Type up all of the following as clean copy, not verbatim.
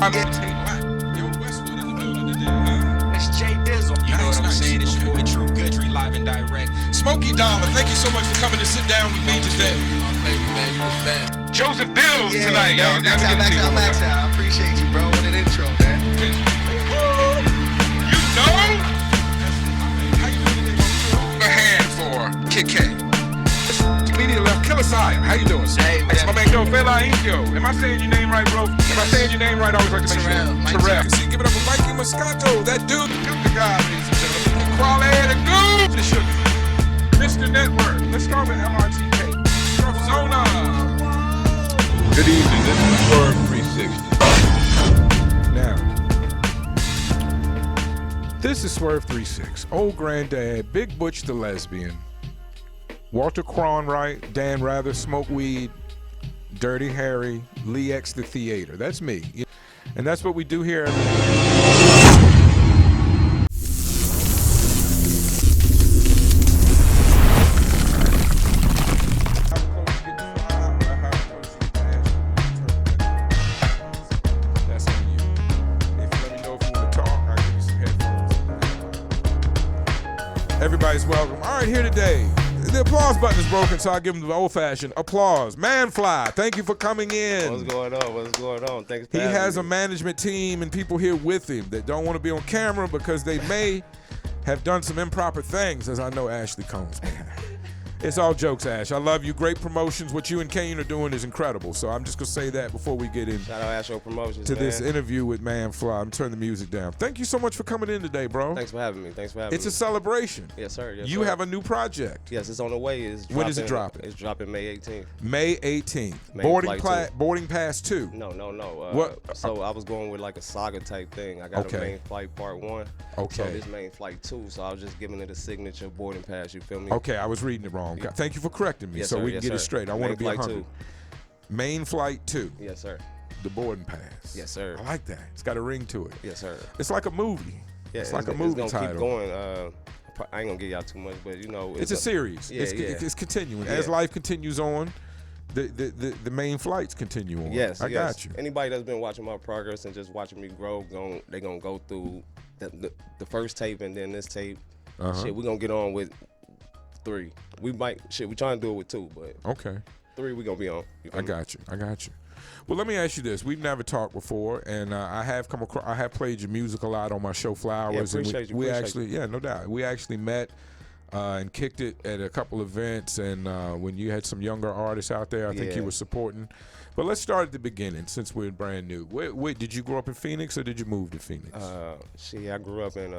Smokey Dollar, thank you so much for coming to sit down with me today. Joseph Bills tonight, y'all. Max out. I appreciate you, bro. What an intro, man. You know? How you doing today? A hand for Kid K. Comedian left Killer Sire. How you doing, sir? Hey, my man, yo, Fela Indio. Am I saying your name right, bro? Am I saying your name right? I always like to make sure. Terrell. See, give it up for Mikey Moscato. That dude. The guy, ladies and gentlemen. Quality the Goose. The sugar. Mr. Network. Let's start with LRTK. Zona. Good evening. This is Swerve 360. Now, this is Swerve 36. Old Granddad, Big Butch the Lesbian, Walter Cronwright, Dan Rather, Smoke Weed, Dirty Harry, Lee X the Theater. That's me. And that's what we do here. Everybody's welcome. All right, here today. The applause button is broken, so I'll give them the old-fashioned applause. Manflyy, thank you for coming in. What's going on? Thanks for He having has me. a management team and people here with him that don't want to be on camera because they may have done some improper things, as I know Ashley Combs. It's all jokes, Ash. I love you. Great promotions. What you and Kane are doing is incredible. So I'm just going to say that before we get in Shout out Astro Promotions, to man. this interview with Manflyy. I'm turning the music down. Thank you so much for coming in today, bro. Thanks for having me. It's a celebration. Yes, sir. You have a new project. Yes, it's on the way. When is it dropping? It's dropping May 18th. May 18th. Boarding Pass 2. No. What? So I was going with like a saga type thing. I got a main flight part 1. Okay. So this main flight 2. So I was just giving it a signature boarding pass. You feel me? Okay, I was reading it wrong. Yeah. Thank you for correcting me, Yes, so sir. we can get it straight. I want to be 100. 2. Main flight 2. Yes, sir. The boarding pass. Yes, sir. I like that. It's got a ring to it. Yes, sir. It's like a movie. Yeah, it's like a movie it's gonna title. Keep going. I ain't gonna give y'all too much, but you know, it's a series. Yeah, it's continuing. Yeah. As life continues on, the main flights continue on. Yes, I got you. Anybody that's been watching my progress and just watching me grow, they gonna go through the first tape and then this tape. Shit, we gonna get on with 3. We trying to do it with 2, but okay. 3 we gonna be on. I got you. Well, let me ask you this: we've never talked before, and I have played your music a lot on my show Flowers. Yeah, appreciate you. We actually, no doubt, we actually met and kicked it at a couple events, and when you had some younger artists out there, I think you were supporting. But let's start at the beginning, since we're brand new. Wait, did you grow up in Phoenix or did you move to Phoenix? I grew up in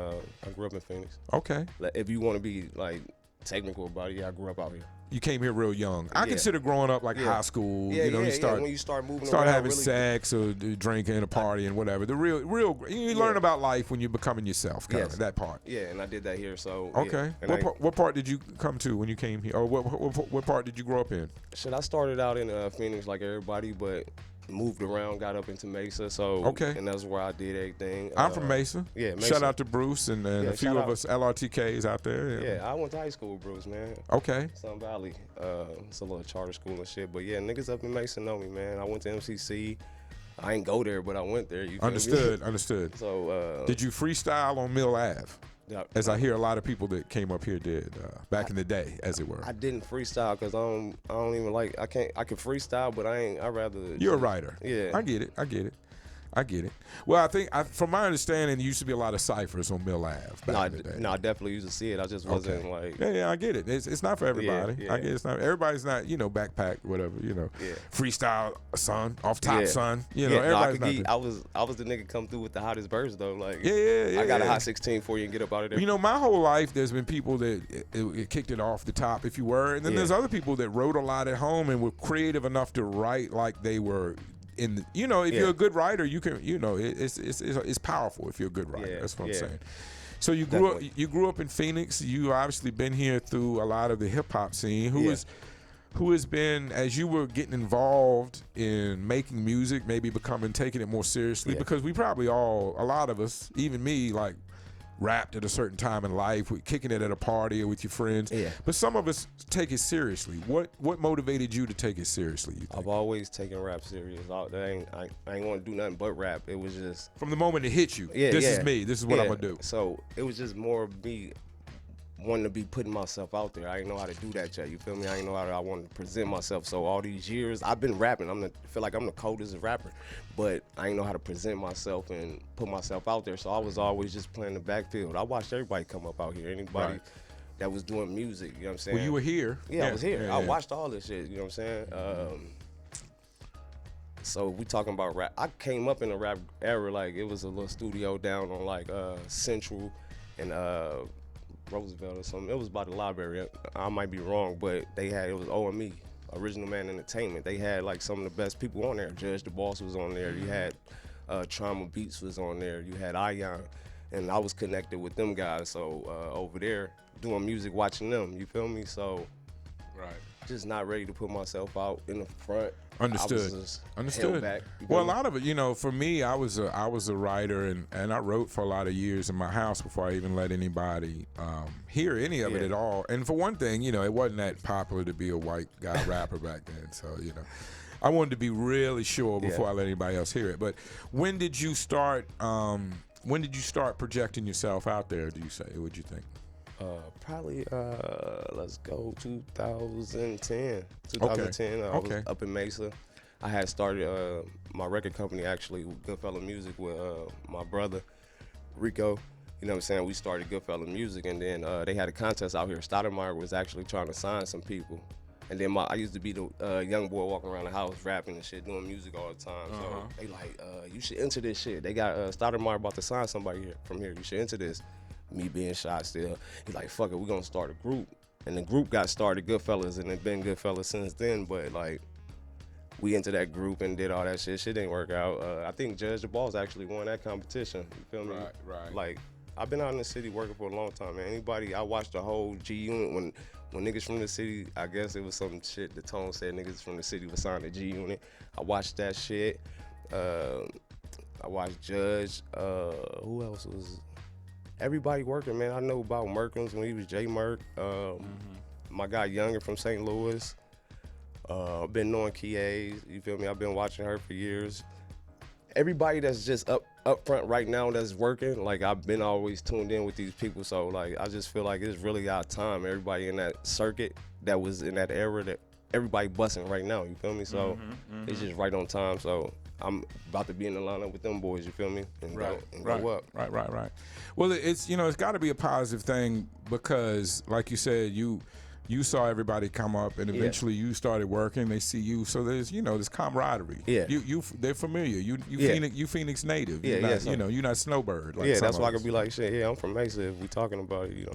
Phoenix. Okay. If you want to be like technical about it, I grew up out here. You came here real young. I consider growing up like high school. Yeah, you when you start moving start around, having really, sex or drinking or partying, whatever. The real you learn about life when you're becoming yourself. Kind of that part. Yeah, and I did that here. So okay. Yeah. What part did you come to when you came here? Or what part did you grow up in? I started out in Phoenix like everybody, but moved around, got up into Mesa, and that's where I did everything. I'm from Mesa. Yeah, Mesa. Shout out to Bruce and a few of us LRTKs out there. Yeah, I went to high school with Bruce, man. Okay. Sun Valley. It's a little charter school and shit, but yeah, niggas up in Mesa know me, man. I went to MCC. I ain't go there, but I went there. You feel me? Understood. So, did you freestyle on Mill Ave? Yeah, as I hear a lot of people that came up here did back in the day, as it were. I didn't freestyle because I don't even like. I can freestyle, but I'd rather. You're a writer. Yeah. I get it. Well, I think from my understanding, there used to be a lot of ciphers on Mill Ave back in the day. No, I definitely used to see it. I just wasn't like. Yeah, I get it. It's not for everybody. Yeah. I get it's not. Everybody's not. Backpack, whatever. Yeah. Freestyle, son, off top, son. Everybody's not. I was the nigga come through with the hottest verse though. Like. Yeah. I got a hot 16 for you and get up out of there. My whole life, there's been people that it kicked it off the top, if you were, and then there's other people that wrote a lot at home and were creative enough to write like they were. If you're a good writer, you can, it's powerful if you're a good writer. That's what I'm saying. So you grew up in Phoenix. You obviously been here through a lot of the hip hop scene. Who has been, as you were getting involved in making music, maybe taking it more seriously? Because we probably a lot of us, even me, like rapped at a certain time in life, with kicking it at a party or with your friends. Yeah. But some of us take it seriously. What motivated you to take it seriously, you think? I've always taken rap serious. I ain't want to do nothing but rap. It was just From the moment it hit you, this is me. This is what I'm going to do. So it was just more of me wanting to be putting myself out there. I didn't know how to do that yet. You feel me? I didn't know how I wanted to present myself. So all these years, I've been rapping. I feel like I'm the coldest rapper, but I didn't know how to present myself and put myself out there. So I was always just playing the backfield. I watched everybody come up out here. Anybody that was doing music, you know what I'm saying? Well, you were here. Yeah, I was here. I watched all this shit, you know what I'm saying? So we talking about rap. I came up in the rap era, like it was a little studio down on like Central and Roosevelt or something. It was by the library. I might be wrong, but it was OME, Original Man Entertainment. They had like some of the best people on there. Judge the Boss was on there. You had Trauma Beats was on there. You had Ion, and I was connected with them guys. So over there doing music, watching them. You feel me? So just not ready to put myself out in the front. Understood. Held back, well, a lot of it, for me, I was a writer, and I wrote for a lot of years in my house before I even let anybody hear any of it at all. And for one thing, it wasn't that popular to be a white guy rapper back then. So, I wanted to be really sure before I let anybody else hear it. But when did you start? When did you start projecting yourself out there? Do you say? What'd you think? Probably let's go 2010. 2010. I was up in Mesa. I had started my record company actually with Goodfella Music with my brother Rico. You know what I'm saying? We started Goodfella Music, and then they had a contest out here. Stoudemire was actually trying to sign some people. And then I used to be the young boy walking around the house rapping and shit, doing music all the time. So they like, you should enter this shit. They got Stoudemire about to sign somebody from here. You should enter this. Me being shot still. He's like, fuck it, we're gonna start a group. And the group got started Goodfellas, and it been Goodfellas since then. But like, we into that group and did all that shit. Shit didn't work out. I think Judge the Balls actually won that competition. You feel me? Right. Like, I've been out in the city working for a long time, man. I watched the whole G Unit when niggas from the city, I guess it was some shit the Tone said niggas from the city was signed to G Unit. I watched that shit. I watched Judge. Who else was? Everybody working, man. I know about Merkins when he was J Merk. My guy Younger from St. Louis. I've been knowing Kia's, you feel me? I've been watching her for years. Everybody that's just up front right now that's working, like I've been always tuned in with these people. So like I just feel like it's really our time. Everybody in that circuit that was in that era, that everybody busting right now, you feel me? So it's just right on time. So I'm about to be in the lineup with them boys, you feel me? And go up. Right. Well, it's it's got to be a positive thing because, like you said, you saw everybody come up, and eventually you started working. They see you, so there's this camaraderie. Yeah, they're familiar. You Phoenix native. Yeah, you're not, you're not Snowbird. Like that's why I could be like, shit. Yeah, I'm from Mesa. If we talking about it,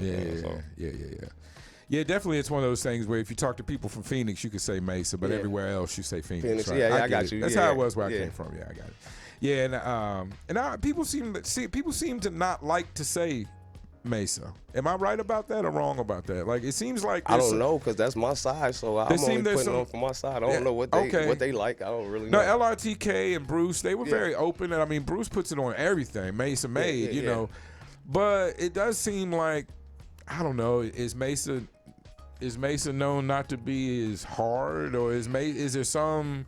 Yeah, definitely. It's one of those things where if you talk to people from Phoenix, you could say Mesa, but everywhere else you say Phoenix. Right? I got you. That's how it was where I came from. Yeah, I got it. Yeah, and people seem to not like to say Mesa. Am I right about that or wrong about that? Like it seems like I don't know because that's my side, so I'm only putting on for my side. I don't know what they like. I don't really know. No, LRTK and Bruce, they were very open, and I mean Bruce puts it on everything. Mesa made, you know, but it does seem like I don't know. Is Mesa known not to be as hard, or is there some?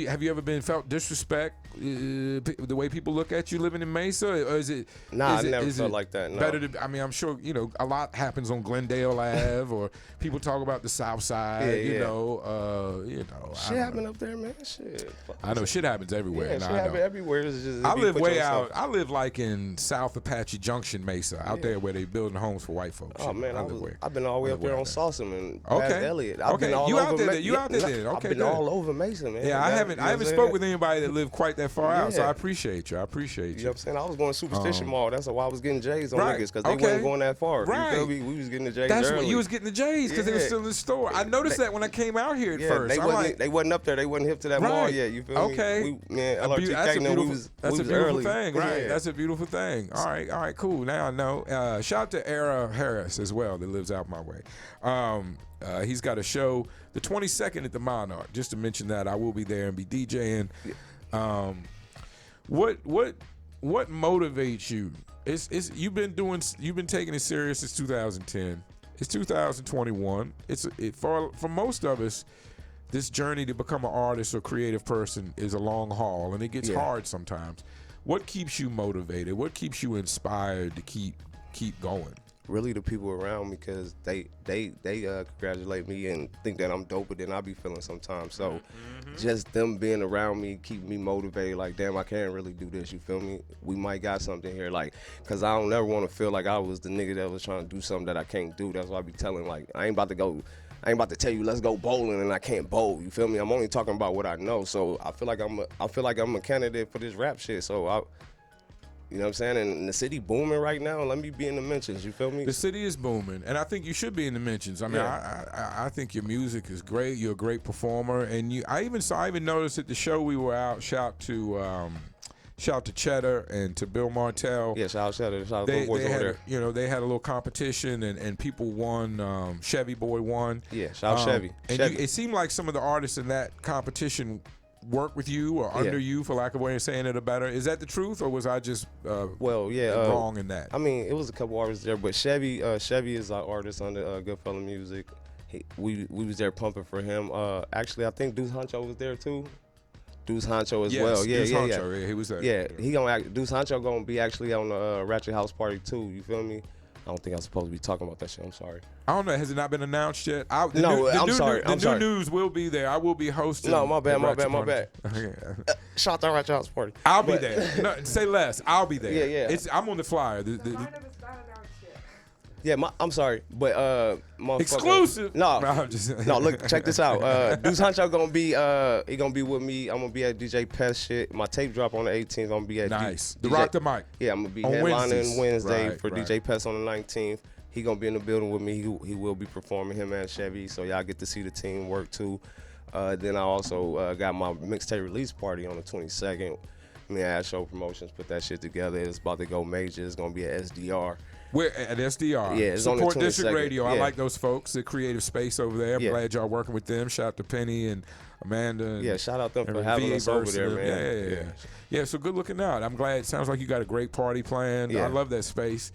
Have you ever felt disrespect the way people look at you living in Mesa, or is it? Nah, I never felt like that. No. Better to, I mean, I'm sure a lot happens on Glendale Ave, or people talk about the South Side. You know. Shit happen up there, man. Shit. I know shit happens everywhere. Yeah, shit happen everywhere. It's just, I live way out. I live like in South Apache Junction, Mesa, out there where they building homes for white folks. Oh man, I've been all the way up there on Salsa and past Elliott. You out there? You out there? Then okay, I've been all over Mesa, man. Yeah, I haven't spoke with anybody that lived quite that far out, so I appreciate you. You know what I'm saying? I was going Superstition Mall. That's why I was getting J's on niggas, because they wasn't going that far. Right. You feel me? We was getting the J's That's early. what you was getting the J's because they were still in the store. I noticed that when I came out here at first. They wasn't up there. They wasn't hip to that mall yet. You feel me? Okay. That's a beautiful thing, right? That's a beautiful thing. All right, cool. Now I know. Shout out to Era Harris as well that lives out my way. He's got a show the 22nd at the Monarch. Just to mention that, I will be there and be DJing. What what motivates you? You've been taking it serious since 2010. It's 2021. For most of us, this journey to become an artist or creative person is a long haul, and it gets hard sometimes. What keeps you motivated? What keeps you inspired to keep going? Really, the people around me, because they congratulate me and think that I'm doper than I be feeling sometimes. So just them being around me keep me motivated. Like, damn, I can't really do this. You feel me? We might got something here. Like, because I don't never want to feel like I was the nigga that was trying to do something that I can't do. That's why I be telling, like, I ain't about to tell you let's go bowling and I can't bowl. You feel me? I'm only talking about what I know. So I feel like I'm a candidate for this rap shit. So you know what I'm saying? And the city booming right now. Let me be in the mentions. You feel me? The city is booming, and I think you should be in the mentions. I mean, I think your music is great. You're a great performer, and I even noticed at the show we were out. Shout to Cheddar and to Bill Martell. Yeah, shout out Cheddar. Shout out to the boys over there. You know, they had a little competition, and people won. Chevy Boy won. Yeah, shout out Chevy. And it seemed like some of the artists in that competition work with you or under you, for lack of a way of saying it better. Is that the truth, or was I just wrong in that? I mean, it was a couple artists there, but Chevy is our artist under Goodfella Music. We was there pumping for him. Actually, I think Deuce Honcho was there too. Deuce Honcho as well. Yeah, Deuce Honcho, he was there. Yeah, Deuce Honcho gonna be actually on the Ratchet House Party too. You feel me? I don't think I'm supposed to be talking about that shit. I'm sorry. I don't know. Has it not been announced yet? I'm sorry. The new news will be there. I will be hosting. No, my bad. Shout out Ratchet House Party. I'll be there. No, say less. I'll be there. Yeah. I'm on the flyer. Yeah, I'm sorry, but exclusive. No, I'm just no. Look, check this out. Deuce Honcho gonna be with me. I'm gonna be at DJ Pest shit. My tape drop on the 18th. I'm gonna be at the Rock the Mic. Yeah, I'm gonna be headlining Wednesday for DJ Pest on the 19th. He gonna be in the building with me. He will be performing, him and Chevy. So y'all get to see the team work too. Then I also got my mixtape release party on the 22nd. Me and Ash Show Promotions put that shit together. It's about to go major. It's gonna be at SDR. We're at SDR. Yeah, it's Support on the 22nd. District Radio. Yeah. I like those folks. The creative space over there. I'm Yeah. glad y'all working with them. Shout out to Penny and Amanda. And Yeah, shout out them for having us over there, man. Yeah, so good looking out. I'm glad. It sounds like you got a great party planned. Yeah. I love that space.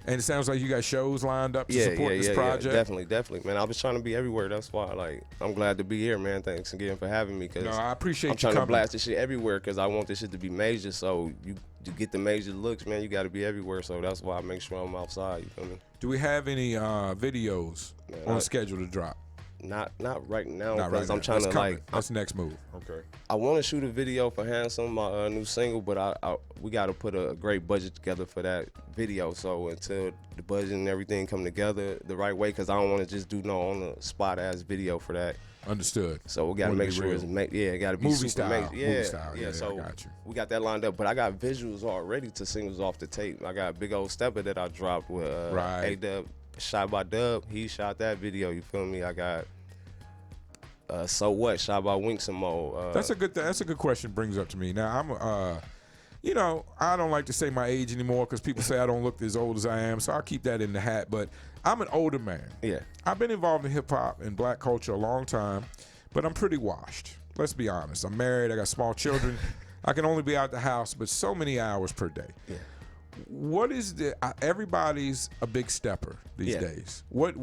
And it sounds like you got shows lined up to support this project. Definitely, man. I was trying to be everywhere. That's why, like, I'm glad to be here, man. Thanks again for having me. Cause No, I appreciate I'm trying you to blast this shit everywhere because I want this shit to be major. So to get the major looks, man, you got to be everywhere. So that's why I make sure I'm outside. You feel me? Do we have any videos on schedule to drop? Not right now Not because right I'm now. trying That's to coming. like. That's the next move. Okay. I want to shoot a video for Handsome, my new single, but we got to put a great budget together for that video. So until the budget and everything come together the right way, because I don't want to just do no on the spot ass video for that. Understood. So we got to make sure it's it got to be movie super style. major. Movie style. Yeah. So I got you. we got that lined up, but I got visuals already to singles off the tape. I got Big Old Stepper that I dropped with A-Dub, shot by Dub. He shot that video. You feel me? I got. So what? Shot by Winks and Mo. That's a good question. Brings up to me now. I'm I don't like to say my age anymore because people say I don't look as old as I am, so I'll keep that in the hat. But I'm an older man. Yeah. I've been involved in hip hop and black culture a long time, but I'm pretty washed. Let's be honest. I'm married. I got small children. I can only be out the house, but so many hours per day. Yeah. What is everybody's a big stepper these days. If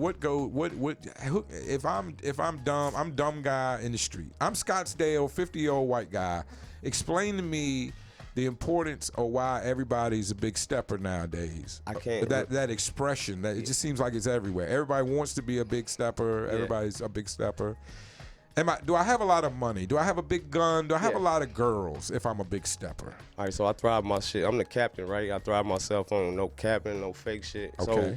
I'm dumb, I'm dumb guy in the street. I'm Scottsdale, 50-year-old white guy. Explain to me the importance of why everybody's a big stepper nowadays. I can't. That expression, that it just seems like it's everywhere. Everybody wants to be a big stepper. Everybody's a big stepper. Do I have a lot of money? Do I have a big gun? Do I have a lot of girls if I'm a big stepper? All right, so I thrive my shit. I'm the captain, right? I thrive myself on no capping, no fake shit. Okay. So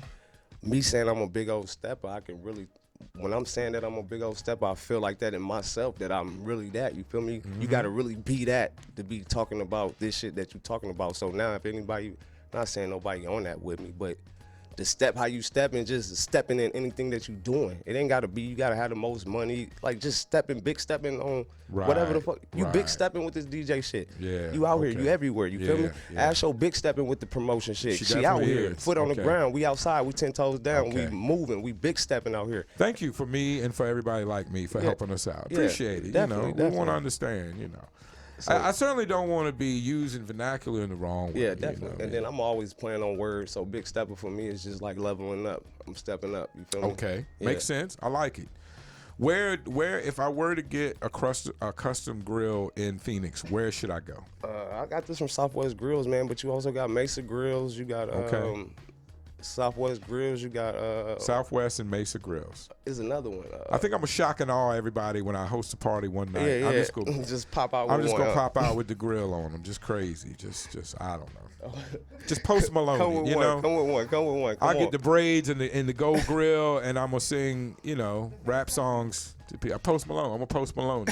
me saying I'm a big old stepper, I can really, when I'm saying that I'm a big old stepper, I feel like that in myself, that I'm really that. You feel me? Mm-hmm. You got to really be that to be talking about this shit that you're talking about. So now if anybody, not saying nobody on that with me, but the step how you stepping, just stepping in anything that you doing. It ain't gotta be you gotta have the most money. Like just stepping, big stepping on whatever the fuck. You big stepping with this DJ shit. Yeah. You out here, you everywhere. You feel me? Yeah. Asho big stepping with the promotion shit. She out definitely here, is. foot on the ground. We outside. We 10 toes down. Okay. We moving. We big stepping out here. Thank you for me and for everybody like me for helping us out. Appreciate it. Definitely, We want to understand. So, I certainly don't want to be using vernacular in the wrong way. Yeah, definitely. You know, and then I'm always playing on words. So big stepper for me is just like leveling up. I'm stepping up. You feel me? Okay, Yeah. makes sense. I like it. Where if I were to get a custom grill in Phoenix, where should I go? I got this from Southwest Grills, man. But you also got Mesa Grills. You got Southwest Grills. You got Southwest and Mesa Grills. Is another one. I think I'm gonna shock and awe everybody when I host a party one night. Yeah, I'm just gonna just pop out. I'm with just one, gonna pop out with the grill on them, just crazy, just I don't know, just Post Malone. Come with you one. know, Come with one. Come with one. Come I on. get the braids and the gold grill, and I'm gonna sing rap songs to people. Post Malone. I'm gonna Post Malone.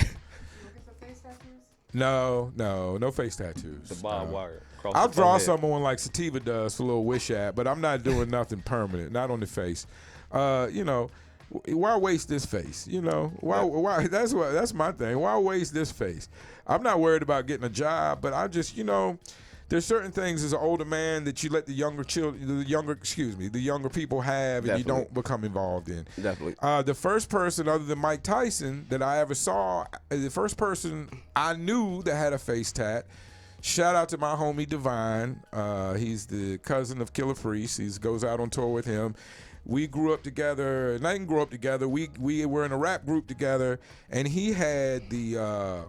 No face tattoos. The barbed wire. I'll draw someone like Sativa does for a little wish at, but I'm not doing nothing permanent, not on the face. Why waste this face? Why? That's my thing. Why waste this face? I'm not worried about getting a job, but I just, there's certain things as an older man that you let the younger people have, and Definitely. you don't become involved in. Definitely. The first person other than Mike Tyson that I ever saw, the first person I knew that had a face tat. Shout out to my homie Divine. He's the cousin of Killer Priest. He goes out on tour with him. We grew up together. And I didn't grow up together. We were in a rap group together, and he had the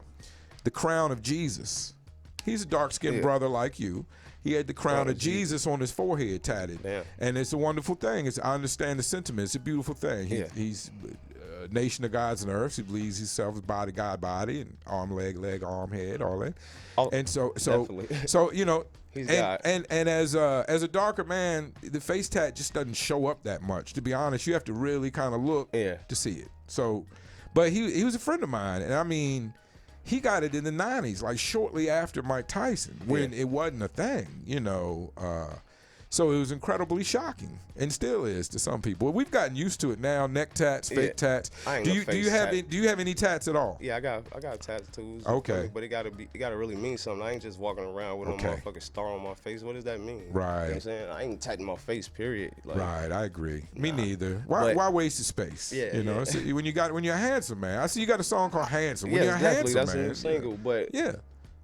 crown of Jesus. He's a dark-skinned brother like you. He had the crown of Jesus on his forehead tatted. Damn. And it's a wonderful thing. I understand the sentiment. It's a beautiful thing. He's a nation of gods and earths. He believes himself as body, God, body, and arm, leg, arm, head, all that. And so He's and as a darker man, the face tat just doesn't show up that much. To be honest, you have to really kind of look to see it. So, but he was a friend of mine, and I mean, he got it in the 90s, like shortly after Mike Tyson, when it wasn't a thing, So it was incredibly shocking, and still is to some people. We've gotten used to it now. Neck tats, fake tats. Do you have any tats at all? Yeah, I got tattoos. Okay, but it gotta really mean something. I ain't just walking around with a motherfucking star on my face. What does that mean? Right. You know what I'm saying? I ain't tatting my face. Period. Like, right. I agree. Me neither. Why waste the space? Yeah. So when you're a handsome man. I see you got a song called Handsome. When you're a definitely. handsome That's man. a new single, but yeah.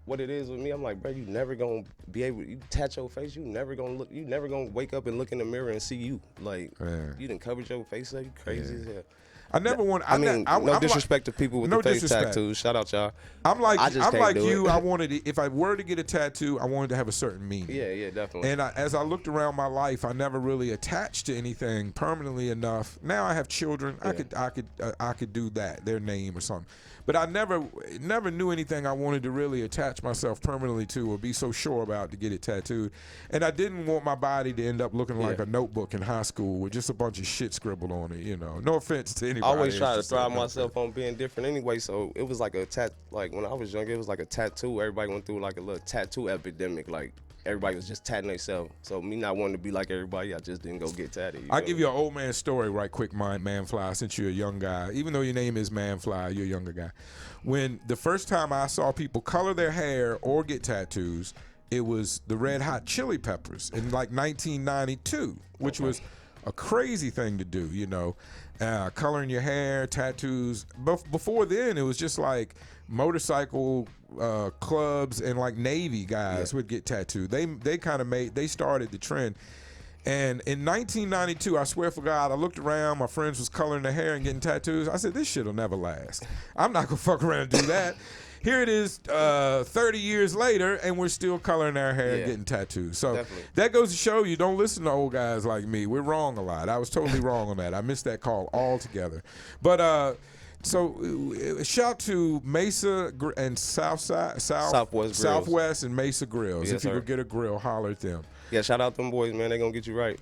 What it is with me, I'm like, bro, you never gonna be able. You tat your face, you never gonna wake up and look in the mirror and see you. Like, you done covered your face up. You crazy as hell. I never want. No disrespect to people with the face tattoos. Shout out, y'all. I'm like you. I wanted it. If I were to get a tattoo, I wanted to have a certain meaning. Yeah, definitely. And as I looked around my life, I never really attached to anything permanently enough. Now I have children. I could do that, their name or something. But I never knew anything I wanted to really attach myself permanently to or be so sure about to get it tattooed. And I didn't want my body to end up looking like a notebook in high school with just a bunch of shit scribbled on it. No offense to anybody. I always try to thrive myself on being different anyway. So it was like like when I was younger, it was like a tattoo. Everybody went through like a little tattoo epidemic. Like, everybody was just tatting themselves. So me not wanting to be like everybody, I just didn't go get tatted. I'll give you an old man story right quick, Manflyy, since you're a young guy. Even though your name is Manflyy, you're a younger guy. When the first time I saw people color their hair or get tattoos, it was the Red Hot Chili Peppers in like 1992, which was a crazy thing to do, coloring your hair, tattoos. Before then, it was just like motorcycle clubs and like Navy guys would get tattooed. They started the trend. And in 1992, I swear for God, I looked around, my friends was coloring their hair and getting tattoos. I said, this shit'll never last. I'm not gonna fuck around and do that. Here it is 30 years later, and we're still coloring our hair and getting tattoos. So that goes to show you, don't listen to old guys like me. We're wrong a lot. I was totally wrong on that. I missed that call altogether. But so shout to Mesa and Southwest and Mesa Grills. Yes, if you could get a grill, holler at them. Yeah, shout out them boys, man. They gonna get you right.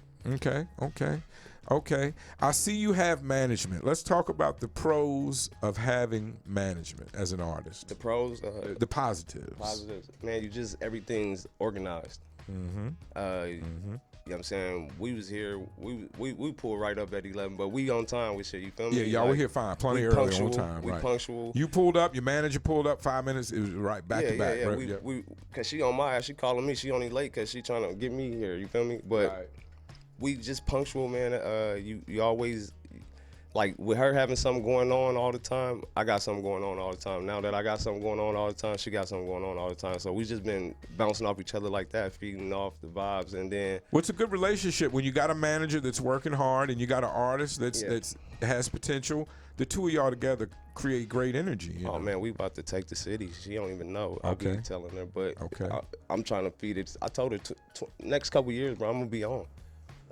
Okay. I see you have management. Let's talk about the pros of having management as an artist. The pros? The positives. Positives. Man, everything's organized. You know what I'm saying? We was here, we pulled right up at 11, but we on time with shit, you feel me? Yeah, y'all were here fine, plenty early on time. We punctual. You pulled up, your manager pulled up 5 minutes, it was right back to back. Yeah. Cause she on my ass, she calling me, she only late cause she trying to get me here, you feel me? But we just punctual, man. You always, like with her having something going on all the time, I got something going on all the time. Now that I got something going on all the time, she got something going on all the time. So we just been bouncing off each other like that, feeding off the vibes. And then what's a good relationship when you got a manager that's working hard and you got an artist that's has potential? The two of y'all together create great energy. You know? Man, we about to take the city. She don't even know. I'll be telling her, but I'm trying to feed it. I told her next couple years, bro, I'm gonna be on.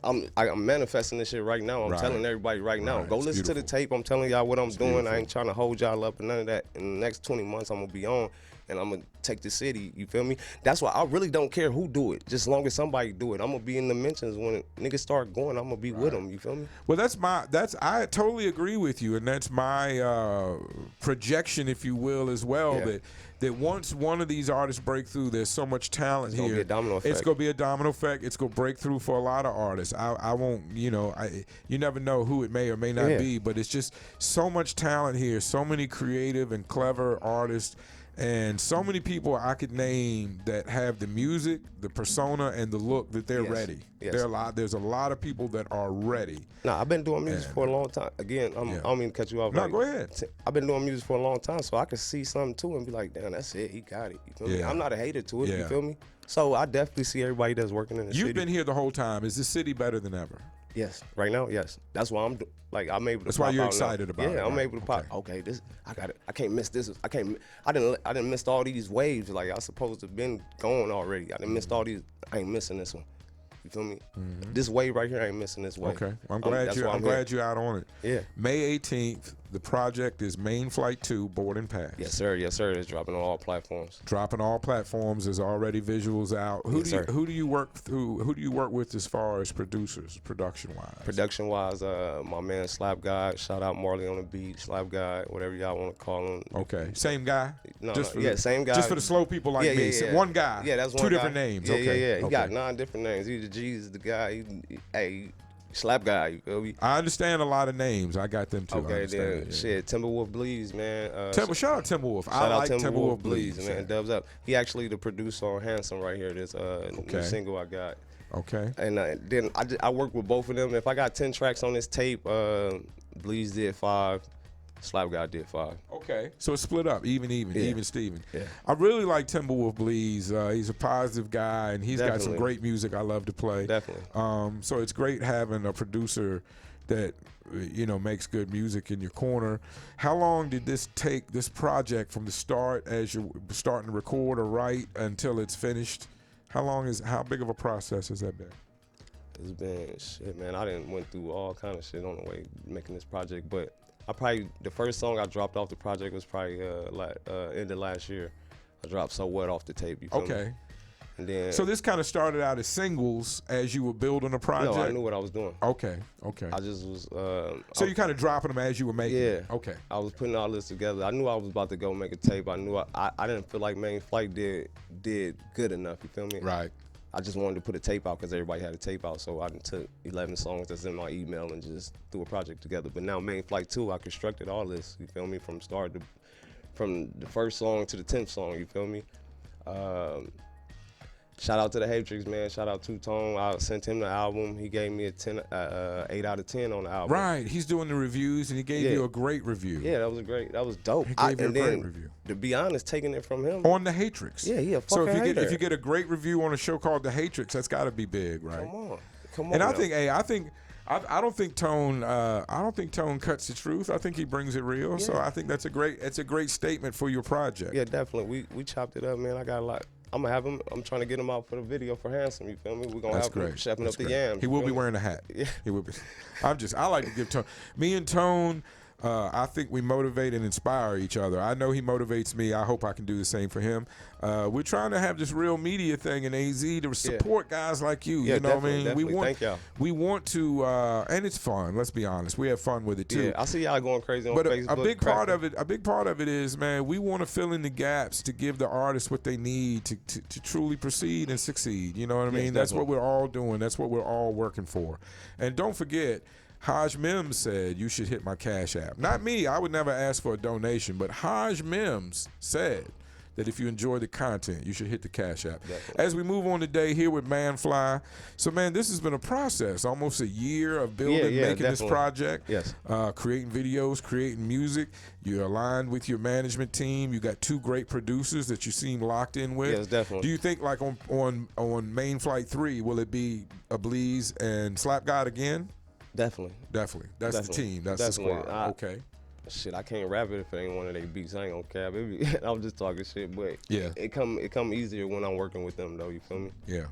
I'm manifesting this shit right now. I'm telling everybody right now. Go listen to the tape. I'm telling y'all what I'm doing. Beautiful. I ain't trying to hold y'all up and none of that. In the next 20 months, I'm gonna be on, and I'm gonna take the city. You feel me? That's why I really don't care who do it. Just as long as somebody do it, I'm gonna be in the mentions when niggas start going. I'm gonna be with them. You feel me? Well, I totally agree with you, and that's my projection, if you will, as well. Yeah. That once one of these artists break through, there's so much talent here. It's gonna be a domino effect. It's gonna be a domino effect. It's gonna break through for a lot of artists. I won't, you never know who it may or may not be, but it's just so much talent here, so many creative and clever artists, and so many people I could name that have the music, the persona, and the look that they're ready. Yes. There's a lot of people that are ready. Nah, I've been doing music for a long time. Again, I don't mean to cut you off. No, go ahead. I've been doing music for a long time, so I can see something too and be like, damn, that's it. He got it. You feel me? I'm not a hater to it. You feel me? So I definitely see everybody that's working in the city. You've been here the whole time. Is this city better than ever? Yes, right now, yes. That's why I'm able to. That's why you're excited about it. Yeah, I'm able to pop. Okay, this I got it. I can't miss this. I didn't miss all these waves. Like I supposed to have been going already. I didn't miss all these. I ain't missing this one. You feel me? Mm-hmm. This wave right here, I ain't missing this wave. Okay, I'm glad you're out on it. Yeah. May 18th, the project is Manflyy 2 Board and Pass. Yes, sir. Yes, sir. It's dropping on all platforms. Dropping all platforms. There's already visuals out. Who do you work with as far as producers, production wise? Production wise, my man Slap Guy. Shout out Marley on the beat. Slap Guy, whatever y'all want to call him. Okay, same guy. Same guy. Just for the slow people like me. Yeah. One guy. Yeah, that's one. Two different names. Yeah. He got 9 different names. He's the G's, the guy. Slap Guy, you feel me? I understand a lot of names. I got them too. Okay, then shit, Timberwolf Bleeds, man. Shout out Timberwolf. Shout out Timberwolf Bleeds, man. Dubs up. He actually the producer on Handsome right here. This new single I got. Okay. And then I work with both of them. If I got 10 tracks on this tape, Bleeds did 5. Slap Guy did 5. Okay. So it's split up, even Steven. Yeah. I really like Timberwolf Bleeds. He's a positive guy, and he's got some great music I love to play. Definitely. So it's great having a producer that makes good music in your corner. How long did this take, this project, from the start as you're starting to record or write until it's finished? How big of a process has that been? It's been shit, man. I done went through all kind of shit on the way making this project, but the first song I dropped off the project was probably end of last year. I dropped So What off the tape. You feel me? And then, so this kind of started out as singles as you were building a project? No, I knew what I was doing. Okay. I just was... so you kind of dropping them as you were making it? Yeah. Okay. I was putting all this together. I knew I was about to go make a tape. I knew I didn't feel like Manflyy did good enough. You feel me? Right. I just wanted to put a tape out because everybody had a tape out. So I took 11 songs that's in my email and just threw a project together. But now Manflyy 2, I constructed all this, you feel me, from the first song to the 10th song, you feel me? Shout out to the Hatrix, man. Shout out to Tone. I sent him the album. He gave me a 8 out of 10 on the album. Right. He's doing the reviews, and he gave you a great review. Yeah, that was dope. He gave you a great review. To be honest, taking it from him. On the Hatrix. Yeah, a fucking hater. If you get a great review on a show called The Hatrix, that's got to be big, right? Come on. And I don't think Tone cuts the truth. I think he brings it real. Yeah. So I think it's a great statement for your project. Yeah, definitely. We chopped it up, man. I got a lot. I'm gonna have him. I'm trying to get him out for the video for Handsome. You feel me? We're gonna have him chefing up the yams. He will be wearing a hat. Yeah. He will be. I like to give Tone. Me and Tone, I think we motivate and inspire each other. I know he motivates me. I hope I can do the same for him. We're trying to have this real media thing in AZ to support guys like you. Yeah, you know what I mean? Definitely. Thank y'all. We want to, and it's fun. Let's be honest. We have fun with it too. Yeah, I see y'all going crazy on Facebook. But a big part of it is, man, we want to fill in the gaps to give the artists what they need to truly proceed and succeed. You know what I mean? That's what we're all doing. That's what we're all working for. And don't forget, Haj Mims said you should hit my Cash App. Not me. I would never ask for a donation, but Haj Mims said that if you enjoy the content, you should hit the Cash App. Definitely. As we move on today here with Manflyy, so man, this has been a process, almost a year of building, making this project, creating videos, creating music. You're aligned with your management team. You got 2 great producers that you seem locked in with. Yes, definitely. Do you think like on Manflyy 3, will it be Ableez and Slap God again? Definitely. That's the team. That's the squad. Okay. Shit, I can't rap it if it ain't one of their beats. I ain't gonna care, baby. I'm just talking shit, but yeah, it come easier when I'm working with them, though. You feel me? Yeah.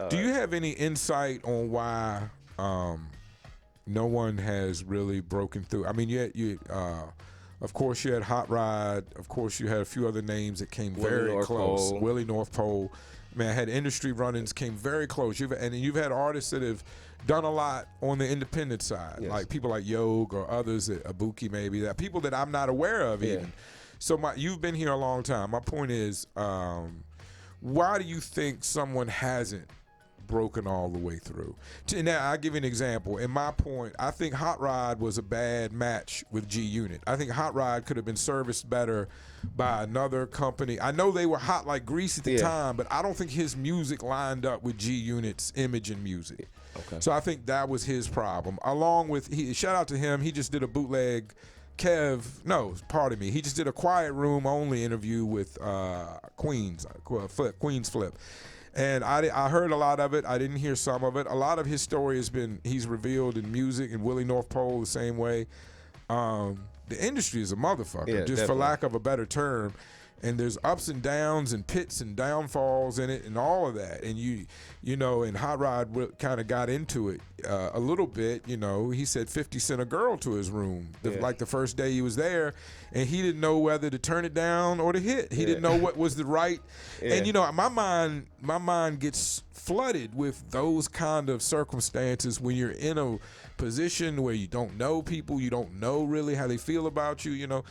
Do you have any insight on why no one has really broken through? I mean, of course, you had Hot Rod. Of course, you had a few other names that came very close. Willie North Pole. Man, had industry run-ins, came very close. You've had artists that have done a lot on the independent side, like people like Yog or others, Abuki maybe, that people that I'm not aware of even. So you've been here a long time. My point is, why do you think someone hasn't broken all the way through? Now, I'll give you an example. In my point, I think Hot Rod was a bad match with G Unit. I think Hot Rod could have been serviced better by another company. I know they were hot like grease at the time, but I don't think his music lined up with G Unit's image and music. Okay. So I think that was his problem. Along with, shout out to him, he just did a bootleg he just did a Quiet Room only interview with Queens Flip. And I heard a lot of it. I didn't hear some of it. A lot of his story he's revealed in music, and Willie North Pole the same way. The industry is a motherfucker, just for lack of a better term. And there's ups and downs and pits and downfalls in it and all of that. And and Hot Rod kind of got into it a little bit. He said 50 sent a girl to his room like the first day he was there, and he didn't know whether to turn it down or to hit. He didn't know what was the right. And my mind gets flooded with those kind of circumstances when you're in a position where you don't know people, you don't know really how they feel about you.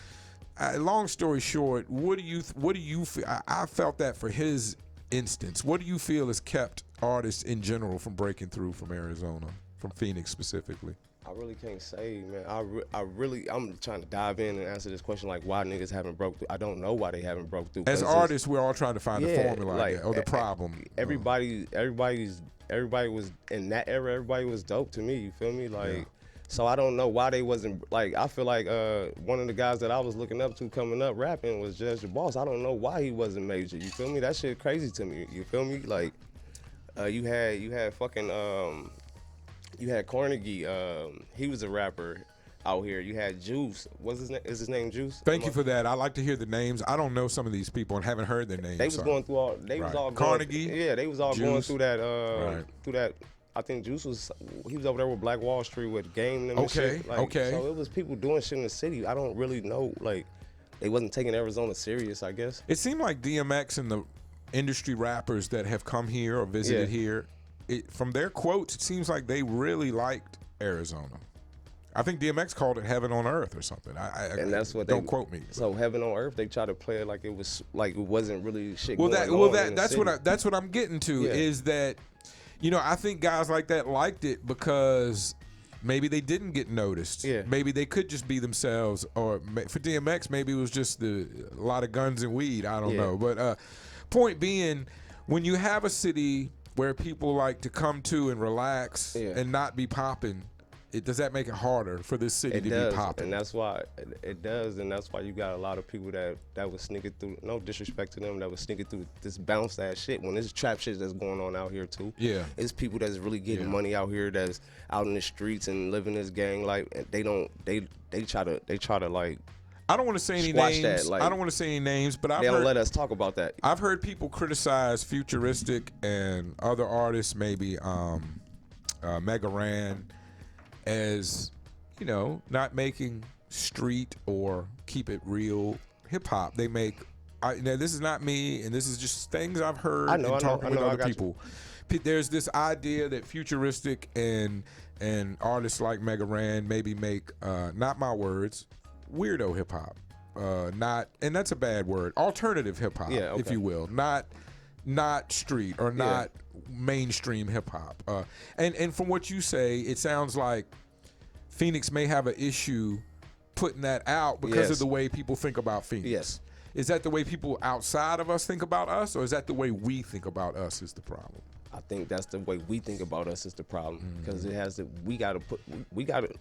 Long story short, what do you feel? I felt that for his instance. What do you feel has kept artists in general from breaking through from Arizona, from Phoenix specifically? I really can't say, man. I'm trying to dive in and answer this question, like why niggas haven't broke through. I don't know why they haven't broke through. As artists, we're all trying to find the formula or the problem. Everybody was in that era. Everybody was dope to me. You feel me? So I don't know why they wasn't, I feel like one of the guys that I was looking up to coming up rapping was Judge the Boss. I don't know why he wasn't major. You feel me? That shit crazy to me. You feel me? You had fucking you had Carnegie. He was a rapper out here. You had Juice. What's his name? Is his name Juice? Thank you for that. I like to hear the names. I don't know some of these people and haven't heard their names. They was going through all. They was all Carnegie. They was all Juice. Going through that. Through that. I think Juice was over there with Black Wall Street with Game and shit. So it was people doing shit in the city. I don't really know. They wasn't taking Arizona serious, I guess. It seemed like DMX and the industry rappers that have come here or visited here, from their quotes, it seems like they really liked Arizona. I think DMX called it heaven on earth or something. And that's what don't quote me. So heaven on earth, they try to play it like it wasn't really shit. That's what I'm getting to is that. I think guys like that liked it because maybe they didn't get noticed. Yeah. Maybe they could just be themselves. Or for DMX, maybe it was just a lot of guns and weed. I don't know. But point being, when you have a city where people like to come to and relax and not be popping, does that make it harder for this city to be popping? And that's why it does, and that's why you got a lot of people that was sneaking through. No disrespect to them, that was sneaking through this bounce ass shit. When there's trap shit that's going on out here too. Yeah, it's people that's really getting money out here, that's out in the streets and living this gang life. They try to like. I don't want to say any names. I don't want to say any names, but they don't let us talk about that. I've heard people criticize Futuristic and other artists, maybe Mega Ran, as not making street or keep it real hip hop. They make. Now this is not me, and this is just things I've heard and talking with other people. There's this idea that Futuristic and artists like Mega Ran maybe make not my words, weirdo hip hop. And that's a bad word. Alternative hip hop, if you will. Not street or not mainstream hip hop. And from what you say, it sounds like Phoenix may have an issue putting that out because of the way people think about Phoenix. Yes. Is that the way people outside of us think about us, or is that the way we think about us is the problem? I think that's the way we think about us is the problem, because it has to. We gotta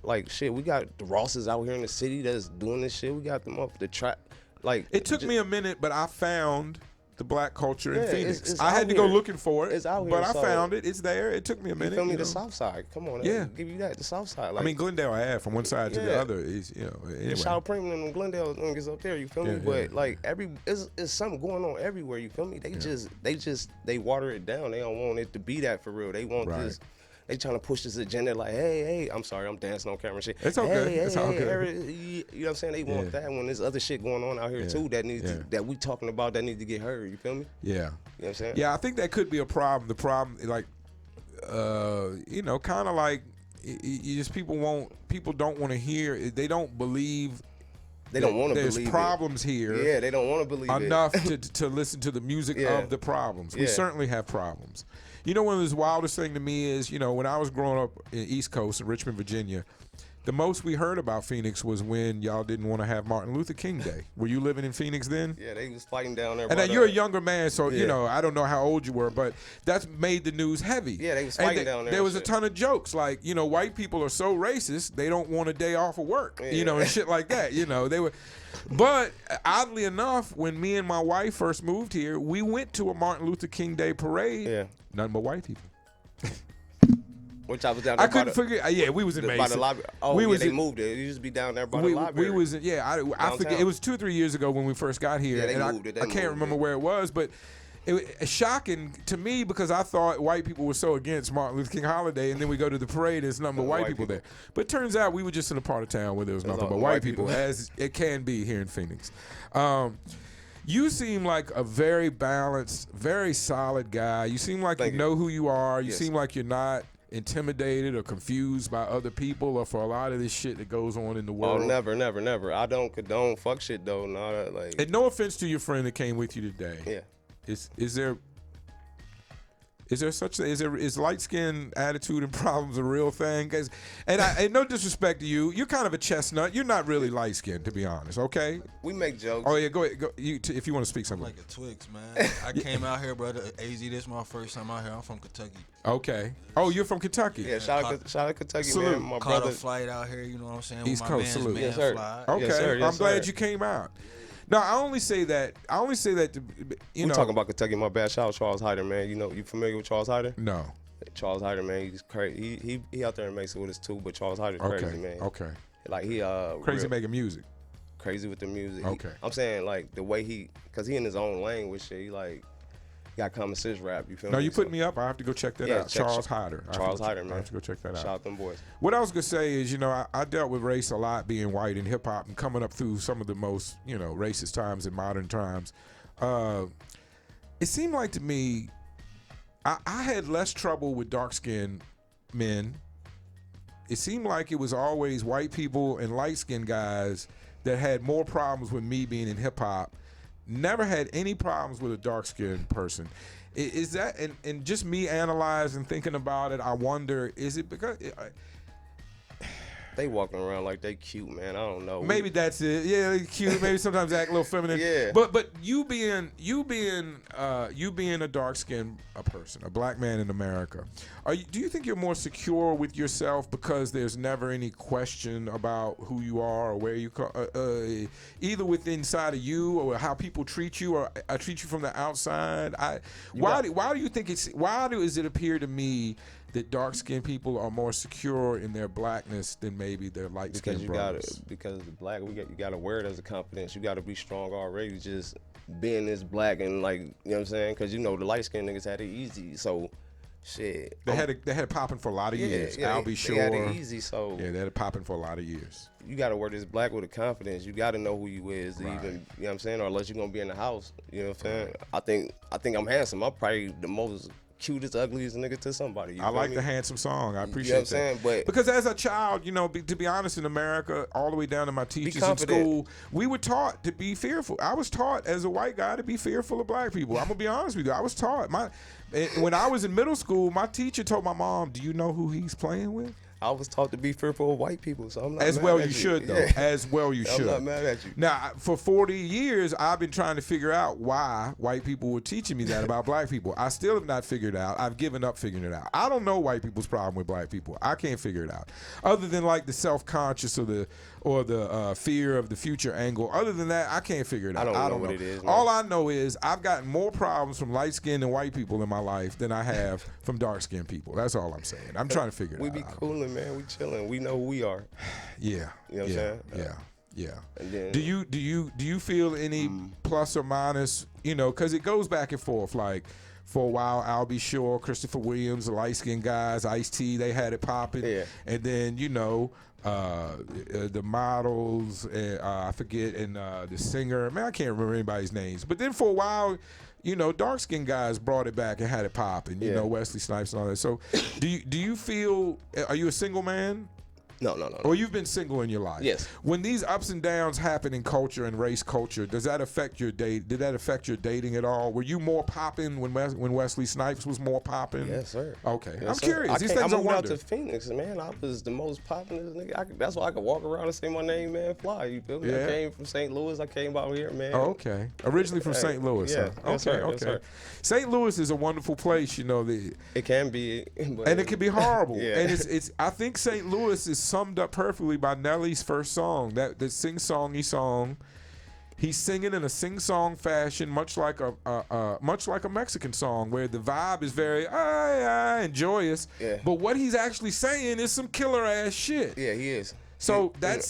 like shit. We got the Rosses out here in the city that's doing this shit. We got them up the trap. Like it took me a minute, but I found the black culture in Phoenix. It's I had to go looking for it. It's out here, but I found it. It's there. It took me a minute. You feel me? The South Side. Come on. Yeah. Give you that. The South Side. Like, I mean, Glendale Ave from one side to the other is, anyway. Shout out Premium and Glendale niggas up there. You feel me? But like it's something going on everywhere. You feel me? They water it down. They don't want it to be that for real. They want this. They trying to push this agenda like, hey, I'm sorry, I'm dancing on camera and shit. It's okay. It's all good. You know what I'm saying? They want that when there's other shit going on out here too that needs that we talking about that needs to get heard. You feel me? Yeah. You know what I'm saying? Yeah, I think that could be a problem. The problem, like, kind of like, you just people don't want to hear. They don't believe. They don't want to believe there's problems here. Yeah, they don't want to believe enough to listen to the music of the problems. We certainly have problems. One of the wildest thing to me is, when I was growing up in East Coast in Richmond, Virginia, the most we heard about Phoenix was when y'all didn't want to have Martin Luther King Day. Were you living in Phoenix then? Yeah, they was fighting down there. And you're a younger man, so, I don't know how old you were, but that's made the news heavy. Yeah, they was fighting down there. There was a ton of jokes, like, white people are so racist, they don't want a day off of work, and shit like that. They were. But oddly enough, when me and my wife first moved here, we went to a Martin Luther King Day parade. Yeah. Nothing but white people. Which I was down there. I couldn't figure. Yeah, we was in Mason. By the lobby. Oh, they moved it. You used to be down there by the library. We was in, I forget. It was 2 or 3 years ago when we first got here. Yeah, they and moved it. I can't remember where it was, but it was shocking to me because I thought white people were so against Martin Luther King holiday, and then we go to the parade and there's nothing but white people there. But it turns out we were just in a part of town where there was nothing but white people, as it can be here in Phoenix. You seem like a very balanced, very solid guy. You seem like you know who you are. You seem like you're not intimidated or confused by other people or for a lot of this shit that goes on in the world. Oh, never. I don't condone fuck shit though. Not like. And no offense to your friend that came with you today. Yeah. Is light skin attitude and problems a real thing? And no disrespect to you, you're kind of a chestnut. You're not really light skinned, to be honest. Okay. We make jokes. Oh yeah, go ahead. If you want to speak something. I'm like a Twix, man. I came out here, brother. AZ, this is my first time out here. I'm from Kentucky. Okay. Oh, you're from Kentucky. Yeah. Shout out Kentucky, salute. Man. My Caught brother. a flight out here. You know what I'm saying? East with my Coast salute. Man's Yes, sir. Manflyy. Okay. Yes, sir. I'm glad you came out. No, I only say that to, We talking about Kentucky. My bad. Shout out Charles Hyder, man. You familiar with Charles Hyder? No. Charles Hyder, man, he's crazy. He out there in Mesa with us too, but Charles Hyder's crazy, man. Okay. Like he crazy making music. Crazy with the music. Okay. I'm saying like the way cause he in his own lane with shit. He like got common sense rap. You feel me? No, you put me up. I have to go check that out. Charles Hyder. Charles Hyder, man. I have to go check that out. Shout out them boys. What I was gonna say is, I dealt with race a lot being white in hip hop and coming up through some of the most, racist times in modern times. It seemed like to me, I had less trouble with dark-skinned men. It seemed like it was always white people and light-skinned guys that had more problems with me being in hip-hop. Never had any problems with a dark-skinned person. Is that, and just me analyzing, thinking about it, I wonder, is it because... They walking around like they cute, man. I don't know. Maybe that's it. Yeah, they cute. Maybe sometimes act a little feminine. Yeah. But you being a dark skinned person, a black man in America, do you think you're more secure with yourself because there's never any question about who you are or where you either within inside of you or how people treat you or treat you from the outside? Why does it appear to me that dark-skinned people are more secure in their blackness than maybe their light-skinned brothers? Because the black, you got to wear it as a confidence. You got to be strong already. Just being this black and like, you know what I'm saying? Because the light-skinned niggas had it easy. So, shit. They had it popping for a lot of years. I'll be sure. They had it easy. So yeah, they had it popping for a lot of years. You got to wear this black with a confidence. You got to know who you is, right. Even, you know what I'm saying? Or unless you're gonna be in the house, you know what I'm saying? I think I'm handsome. I'm probably the most cutest, ugliest nigga to somebody. I like the handsome song. I appreciate what I'm saying? But because as a child, to be honest, in America, all the way down to my teachers in school, we were taught to be fearful. I was taught as a white guy to be fearful of black people. I'm gonna be honest with you. I was taught. When I was in middle school, my teacher told my mom, "Do you know who he's playing with?" I was taught to be fearful of white people, so I'm not As mad well at you should, though. Yeah. As well you should. I'm not mad at you. Now, for 40 years, I've been trying to figure out why white people were teaching me that about black people. I still have not figured it out. I've given up figuring it out. I don't know white people's problem with black people. I can't figure it out. Other than like the self-conscious or the fear of the future angle. Other than that, I can't figure it out. I don't know what it is, man. All I know is I've gotten more problems from light-skinned and white people in my life than I have from dark-skinned people. That's all I'm saying. I'm trying to figure it out. We be cooling, man. We chilling. We know who we are. Yeah. You know what I'm saying? Yeah. And then, Do you feel any plus or minus? You know, because it goes back and forth. Like for a while, Albie Shore, Christopher Williams, the light skinned guys, Ice-T, they had it popping. Yeah. And then the models, I forget, and the singer. Man, I can't remember anybody's names. But then for a while, dark skinned guys brought it back and had it popping. You know, Wesley Snipes and all that. So, do you feel? Are you a single man? No. Or you've been single in your life. Yes. When these ups and downs happen in culture and race culture, does that affect your date? Did that affect your dating at all? Were you more popping when Wesley Snipes was more popping? Yes, sir. Okay. Yes, I'm sir. curious. These things I I moved out wonder. to Phoenix, man. I was the most popular nigga. That's why I could walk around and say my name, Manflyy. You feel me? Yeah. I came from St. Louis. I came out here, man. Oh, okay. Originally from St. Louis. Yeah. Huh? Yes, Okay. sir. Okay. Yes, sir. St. Louis is a wonderful place. It can be, but And it can be horrible. Yeah. And it's. I think St. Louis is summed up perfectly by Nelly's first song. That sing-songy song. He's singing in a sing-song fashion, much like a Mexican song, where the vibe is very and joyous. Yeah. But what he's actually saying is some killer ass shit. Yeah, he is. So that's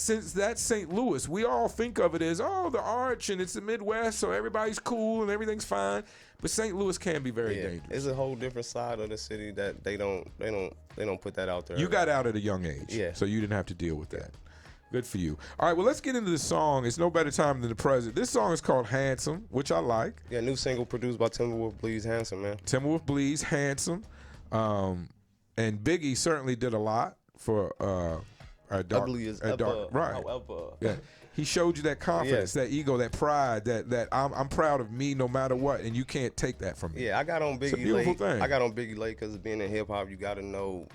St. Louis. We all think of it as the arch and it's the Midwest, so everybody's cool and everything's fine. But St. Louis can be very dangerous. It's a whole different side of the city that they don't put that out there. You got out at a young age, so you didn't have to deal with that. Good for you. All right, well, let's get into the song. It's no better time than the present. This song is called Handsome, which I like. Yeah, new single produced by Timberwolf Bleeds Handsome, man. Timberwolf Bleeds Handsome. And Biggie certainly did a lot for Dark. Ugly as Dark. ever, Right. however. Yeah. He showed you that confidence, that ego, that pride, that I'm proud of me no matter what, and you can't take that from me. Yeah, I got on Biggie It's a beautiful late. thing. I got on Biggie late because being in hip hop, you gotta know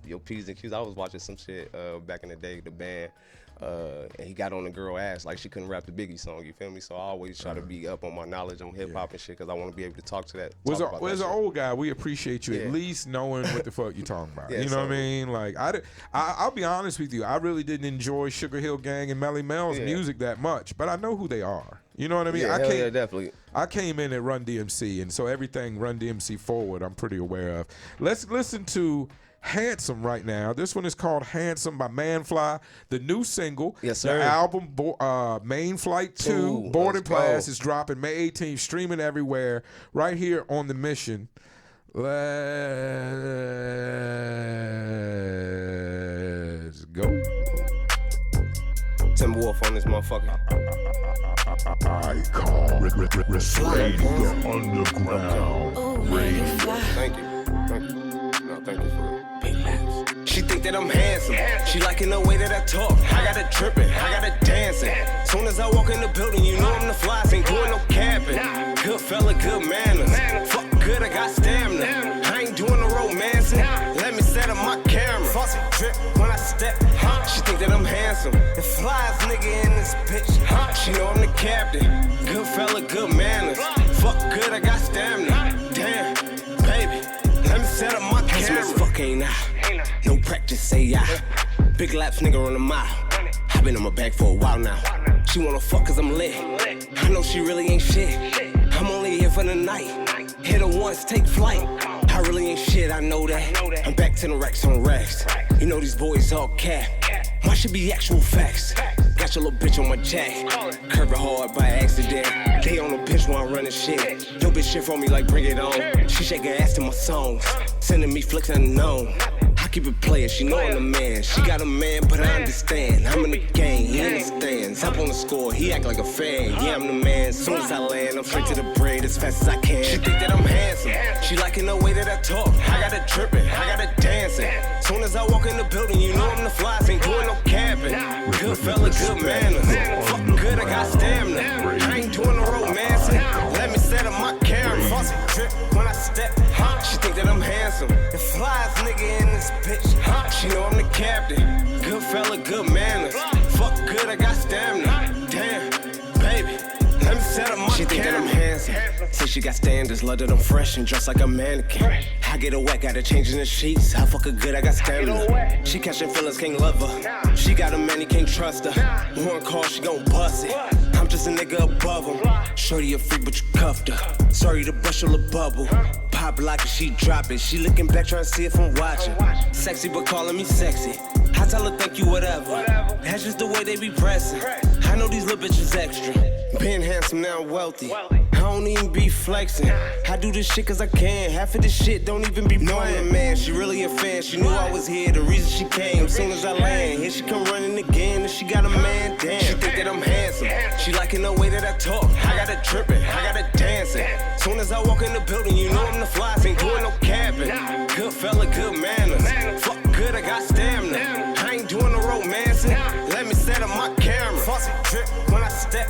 your P's and Q's. I was watching some shit back in the day, the band, and he got on the girl ass like she couldn't rap the Biggie song. You feel me? So I always try to be up on my knowledge on hip hop and shit because I want to be able to talk to that. As talk about that an shit. old guy, we appreciate you at Yeah. least knowing what the fuck you're talking about. Yeah, You know what I so- mean? Like I'll be honest with you, I really didn't enjoy Sugar Hill Gang and Melly Mel's music that much, but I know who they are. You know what I mean? Yeah, hell yeah, definitely. I came in at Run DMC, and so everything Run DMC forward, I'm pretty aware of. Let's listen to Handsome right now. This one is called Handsome by Manflyy, the new single. Yes, sir. The album Main Flight 2 Boarding let's go. Pass is dropping May 18th, streaming everywhere, right here on The Mission. Let's go. Timberwolf on this motherfucker. Icon. Restrain the underground. Radio. Thank you. No, thank you for big laps. She think that I'm handsome. She liking the way that I talk. I got it tripping. I got it dancing. Soon as I walk in the building, you know I'm the fly. Ain't doing no capping. Good fella, good manners. Fuck good, I got stamina. I ain't doing no romancing. Let me set up my camera. Faucet drip when I step. She think that I'm handsome. The flyest nigga in this bitch. She know I'm the captain. Good fella, good manners. Fuck good, I got stamina. Damn, baby, let me set up my camera. Fuck ain't I? No practice, say I. Big laps nigga on the mile. I been on my back for a while now. She wanna fuck cause I'm lit. I know she really ain't shit. I'm only here for the night. Hit her once, take flight. I really ain't shit, I know that. I'm back to the racks on racks. You know these boys all cap. Mine should be actual facts. Got your little bitch on my jack. Curve it hard by accident. They on the bitch while I'm running shit. Yo bitch shit for me like bring it on. She shake her ass to my songs. Sending me flicks unknown. I keep it playing, she know I'm the man. She got a man, but I understand. I'm in the game, he in the stands. Up on the score, he act like a fan. Yeah, I'm the man. Soon as I land, I'm straight to the bread as fast as I can. She think that I'm handsome. She liking the way that I talk. I got it tripping, I got it dancing. Soon as I walk in the building, you know I'm the fly. Ain't doing no capping. Good fella, good manners. Fuck good, I got stamina. I ain't doing no romancing. Let me set up my camera. Faucet drip drip when I step. She think that I'm handsome. The flyest nigga in this bitch. She know I'm the captain. Good fella, good manners. Fuck good, I got stamina. Damn, baby. Let me set up my She think that I'm handsome. Say she got standards, love that I'm fresh and dressed like a mannequin. I get her wet, got her changing the sheets. I fuck her good, I got stamina. She catching feelings, can't love her. She got a man, he can't trust her. One call, she gon' bust it. I'm just a nigga above him. Shorty a freak, but you cuffed her. Sorry to brush your little bubble. Pop lock and she drop it. She looking back, trying to see if I'm watching. Sexy, but calling me sexy. I tell her thank you, whatever. That's just the way they be pressing. I know these little bitches extra. Being handsome, now I'm wealthy. I don't even be flexing. I do this shit cause I can. Half of this shit don't even be playing. Man, she really a fan. She knew I was here. The reason she came. Soon as I land, here she come running again. And she got a man, damn. She think that I'm handsome. She liking the way that I talk. I got her tripping. I got her dancing. Soon as I walk in the building, you know I'm the fly. Ain't doing no capping. Good fella, good manners. Fuck good, I got stamina. I ain't doing no romancing. Let me set up my camera. Faucet drip when I step.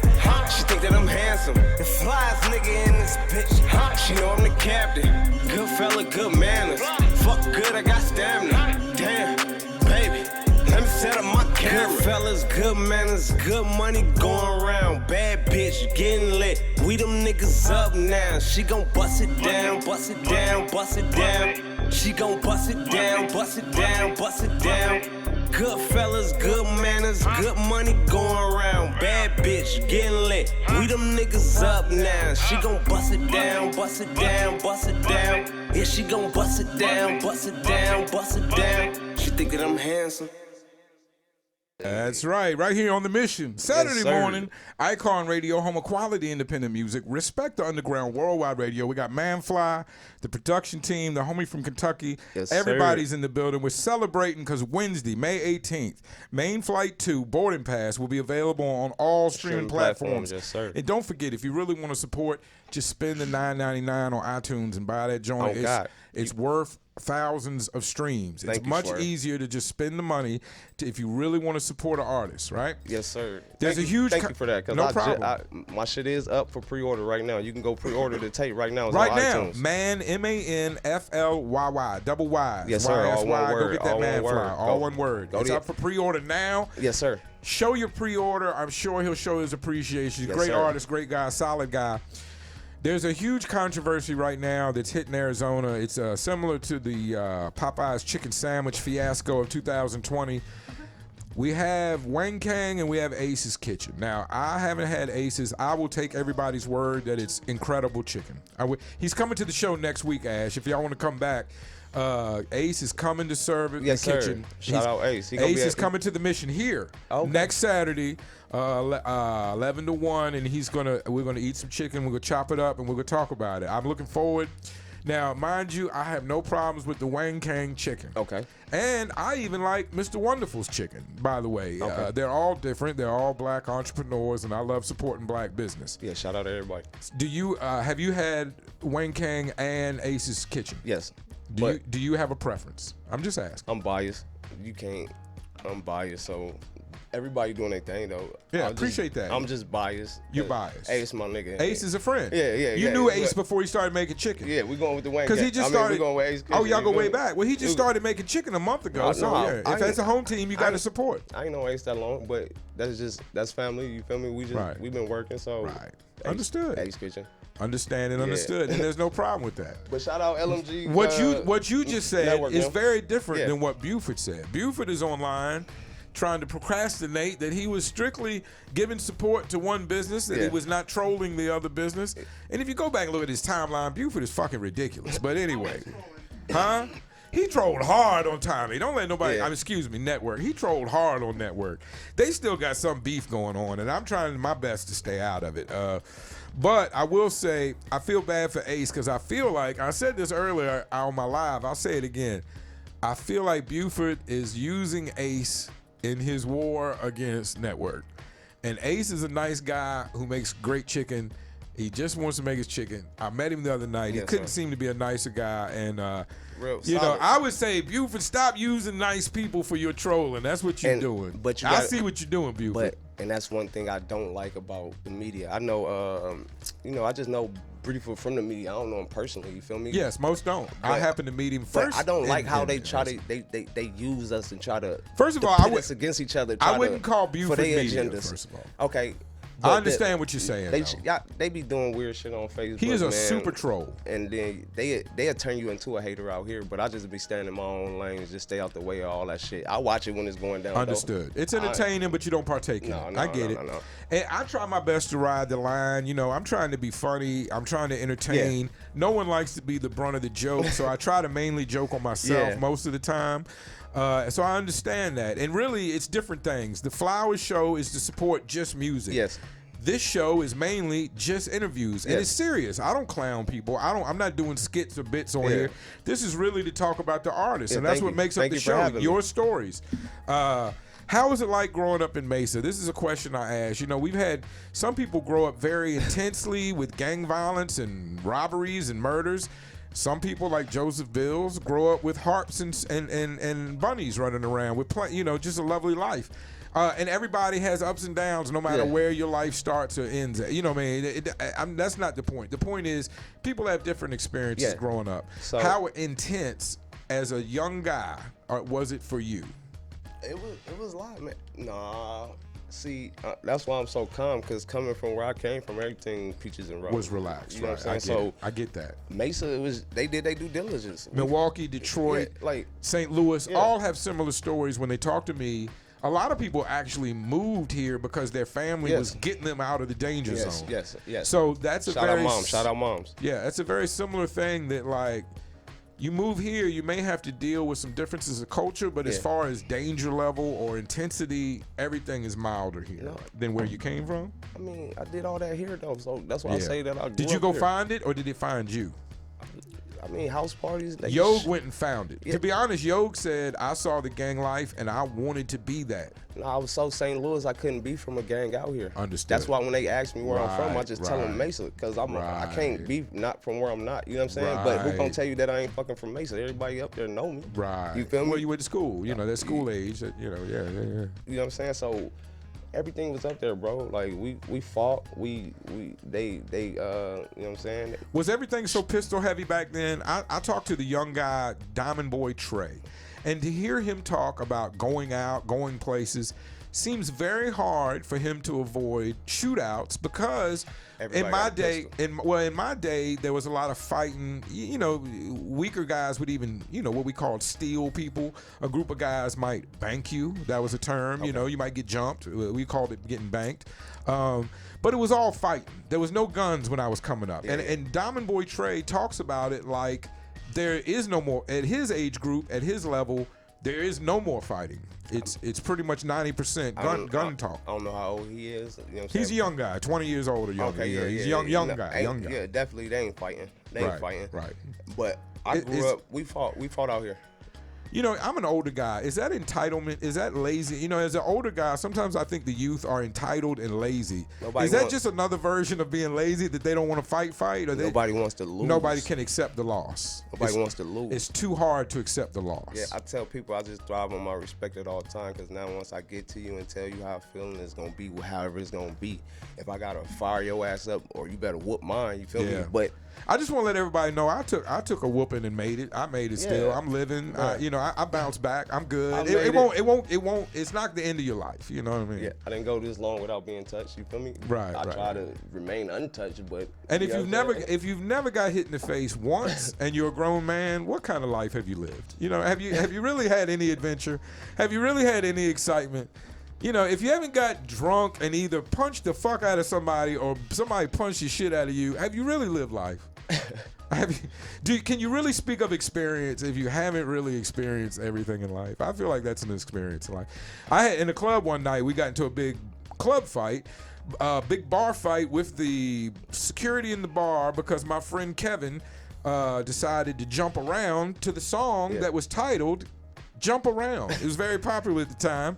She think that I'm handsome. The flyest nigga in this bitch. She know I'm the captain. Good fella, good manners. Fuck good, I got stamina. Damn, baby. Let me set up my camera. Good fellas, good manners, good money going around. Bad bitch, getting lit. We them niggas up now. She gon' bust it down, bust it down, bust it down. She gon' bust it down, bust it down, bust it down. Good fellas, good manners, good money going around. Bad bitch, getting lit. We them niggas up now. She gon' bust it down, bust it down, bust it down. Yeah, she gon' bust it down, bust it down, bust it down. She think that I'm handsome. That's right. Right here on The Mission. Saturday morning, Icon Radio, home of quality independent music. Respect the underground worldwide radio. We got Manflyy, the production team, the homie from Kentucky. Yes, Everybody's in the building. We're celebrating because Wednesday, May 18th, Main Flight 2 boarding pass will be available on all streaming platforms. Yes, sir. And don't forget, if you really want to support, just spend the $9.99 on iTunes and buy that joint. Oh, God. It's worth thousands of streams. It's much easier to just spend the money if you really want to support an artist, right? Yes, sir. There's a huge thank you for that. No problem. My shit is up for pre-order right now. You can go pre-order the tape right now. It's right on now, iTunes. MANFLYY, double Y's. Yes, sir. All one word. Go get that Manflyy. All one word. It's up for pre-order now. Yes, sir. Show your pre-order. I'm sure he'll show his appreciation. He's a great artist, great guy, solid guy. There's a huge controversy right now that's hitting Arizona. It's similar to the Popeye's chicken sandwich fiasco of 2020. We have Wang Kang and we have Ace's Kitchen. Now, I haven't had Ace's. I will take everybody's word that it's incredible chicken. He's coming to the show next week, Ash. If y'all want to come back, Ace is coming to serve at the kitchen. Shout out Ace. Ace is coming to the Mission here next Saturday, 11 to 1, and we're gonna eat some chicken. We're gonna chop it up and we're gonna talk about it. I'm looking forward. Now, mind you, I have no problems with the Wang Kang chicken. Okay. And I even like Mr. Wonderful's chicken, by the way. Okay. They're all different. They're all black entrepreneurs, and I love supporting black business. Yeah, shout out to everybody. Do you have you had Wang Kang and Ace's Kitchen? Yes. Do you have a preference? I'm just asking. I'm biased. I'm biased, so everybody doing their thing though. Yeah, appreciate that. I'm just biased. You're biased. Ace, my nigga. Ace is a friend. Yeah. You knew Ace before he started making chicken. Yeah, we going with the Wang. Because he just started. We going with Ace. Oh, y'all go way back. Well, he just started making chicken a month ago. If that's a home team, you got to support. I ain't know Ace that long, but that's family. You feel me? We've been working, so right. Understood. Ace Kitchen. Understand and understood, and there's no problem with that. But shout out LMG. What you just said network, is very different than what Buford said. Buford is online trying to procrastinate that he was strictly giving support to one business, that he was not trolling the other business. And if you go back and look at his timeline, Buford is fucking ridiculous. But anyway, he trolled hard on Tommy. Don't let nobody, Network. He trolled hard on Network. They still got some beef going on, and I'm trying my best to stay out of it. But I will say, I feel bad for Ace because I feel like, I said this earlier on my live, I'll say it again. I feel like Buford is using Ace in his war against Network. And Ace is a nice guy who makes great chicken. He just wants to make his chicken. I met him the other night. He couldn't seem to be a nicer guy. And, I would say, Buford, stop using nice people for your trolling. That's what you're doing. But I see what you're doing, Buford. And that's one thing I don't like about the media. I know, I just know Briefer from the media. I don't know him personally. You feel me? Yes, most don't. I happen to meet him But first. I don't like how they try to they use us and try to. First of all, pit us against each other. I wouldn't call Buford for their media. agendas. First of all, okay. I understand what you're saying. They be doing weird shit on Facebook. He is a man, super troll. And then they'll turn you into a hater out here. But I just be staying in my own lane, just stay out the way of all that shit. I watch it when it's going down. Understood. It's entertaining, but you don't partake in it. I get it. No. And I try my best to ride the line. You know, I'm trying to be funny. I'm trying to entertain. Yeah. No one likes to be the brunt of the joke, so I try to mainly joke on myself most of the time. So I understand that. And really, it's different things. The Flowers show is to support just music. Yes. This show is mainly just interviews, and it's serious. I don't clown people. I'm not doing skits or bits on here. This is really to talk about the artists, and that's what makes up the show. Your stories. How is it like growing up in Mesa? This is a question I ask. You know, we've had some people grow up very intensely with gang violence and robberies and murders. Some people, like Joseph Bills, grow up with harps and bunnies running around with, just a lovely life. And everybody has ups and downs, no matter where your life starts or ends at. You know what I mean? That's not the point. The point is people have different experiences growing up. So, how intense as a young guy was it for you? It was a lot, man. Nah. See, that's why I'm so calm, because coming from where I came from, everything peaches and roses. Was relaxed, you know right? what I'm saying? I get that. Mesa, they did their due diligence. Milwaukee, Detroit, St. Louis, all have similar stories. When they talk to me, a lot of people actually moved here because their family was getting them out of the danger zone. Yes. So that's a Shout out moms. Yeah, that's a very similar thing that, like, you move here, you may have to deal with some differences of culture, but as far as danger level or intensity, everything is milder here than where you came from. I mean, I did all that here, though, so that's why I say that I grew Did you go here. find it, or did it find you? I mean, house parties. Yog went and found it. To be honest, Yog said, I saw the gang life, and I wanted to be that. No, I was so St. Louis, I couldn't be from a gang out here. Understood. That's why when they ask me where I'm from, I just tell them Mesa, because I can't be not from where I'm not. You know what I'm saying? But who gonna tell you that I ain't fucking from Mesa? Everybody up there know me. Right. You feel me? Well, you went to school. You know, that school age. You know, yeah. You know what I'm saying? So everything was up there, bro. Like we fought. They you know what I'm saying? Was everything so pistol heavy back then? I talked to the young guy, Diamond Boy Trey, and to hear him talk about going out, going places, seems very hard for him to avoid shootouts, because in my day there was a lot of fighting. You know, weaker guys would even, what we called steal people. A group of guys might bank you. That was a term. You know, you might get jumped. We called it getting banked. But it was all fighting. There was no guns when I was coming up. And Diamond Boy Trey talks about it like there is no more, at his age group, at his level, there is no more fighting. It's pretty much 90% gun talk. I don't know how old he is. You know what I'm He's saying? a young guy, 20 years old or younger. Okay, He's young guy. Yeah, definitely they ain't fighting. They ain't fighting. Right. But I grew up. We fought out here. You know, I'm an older guy. Is that entitlement? Is that lazy? You know, as an older guy, sometimes I think the youth are entitled and lazy. Is that just another version of being lazy, that they don't want to fight? Or nobody wants to lose. Nobody can accept the loss. Nobody wants to lose. It's too hard to accept the loss. Yeah, I tell people I just thrive on my respect at all time, because now once I get to you and tell you how I'm feeling, it's going to be however it's going to be. If I got to fire your ass up, or you better whoop mine, you feel me? But I just want to let everybody know I took a whooping and made it. I made it still. I'm living. Right. I bounced back. I'm good. It won't. It's not the end of your life. You know what I mean? Yeah. I didn't go this long without being touched. You feel me? Right. I try to remain untouched, but. And if you've never got hit in the face once and you're a grown man, what kind of life have you lived? You know, have you really had any adventure? Have you really had any excitement? You know, if you haven't got drunk and either punched the fuck out of somebody or somebody punched the shit out of you, have you really lived life? Can you really speak of experience if you haven't really experienced everything in life? I feel like that's an experience in life. I had in a club one night, we got into a big club fight, big bar fight with the security in the bar, because my friend Kevin decided to jump around to the song that was titled Jump Around. It was very popular at the time.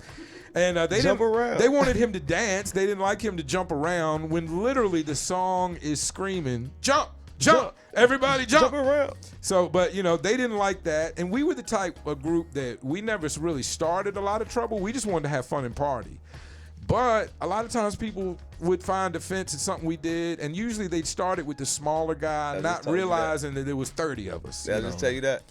And they wanted him to dance. They didn't like him to jump around, when literally the song is screaming, jump, everybody jump around. So, but they didn't like that. And we were the type of group that we never really started a lot of trouble. We just wanted to have fun and party. But a lot of times people would find offense in something we did, and usually they started with the smaller guy, not realizing that there was 30 of us. I'll just tell you that.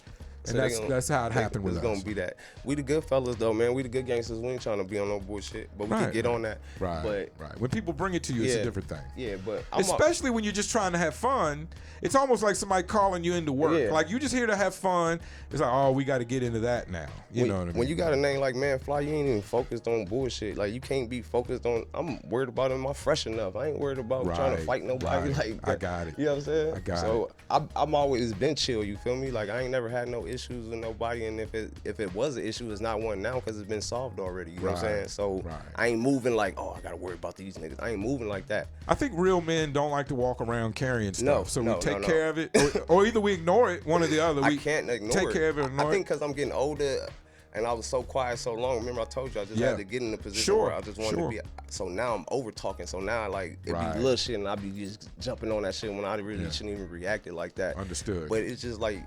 And that's how it happened with us. It's gonna be that. We the good fellas though, man. We the good gangsters. We ain't trying to be on no bullshit, but we can get on that. Right. When people bring it to you, it's a different thing. Yeah, but especially when you're just trying to have fun, it's almost like somebody calling you into work. Yeah. Like you just here to have fun. It's like, oh, we got to get into that now. You know what I mean? When you got a name like Manflyy, you ain't even focused on bullshit. Like you can't be focused on. I'm worried about am I fresh enough? I ain't worried about trying to fight nobody. Like I got it. You know what I'm saying? I got it. So I'm always been chill. You feel me? Like I ain't never had no issues with nobody. And if it was an issue, it's not one now because it's been solved already. You know what I'm saying? So I ain't moving like, oh, I gotta worry about these niggas. I ain't moving like that. I think real men don't like to walk around carrying stuff. We take care of it, or either we ignore it, one or the other. I can't ignore take care of it. I think because I'm getting older. And I was so quiet so long. Remember I told you I just had to get in the position where I just wanted to be. So now I'm over talking. So now like it be little shit and I be just jumping on that shit when I really shouldn't even react it like that. Understood. But it's just like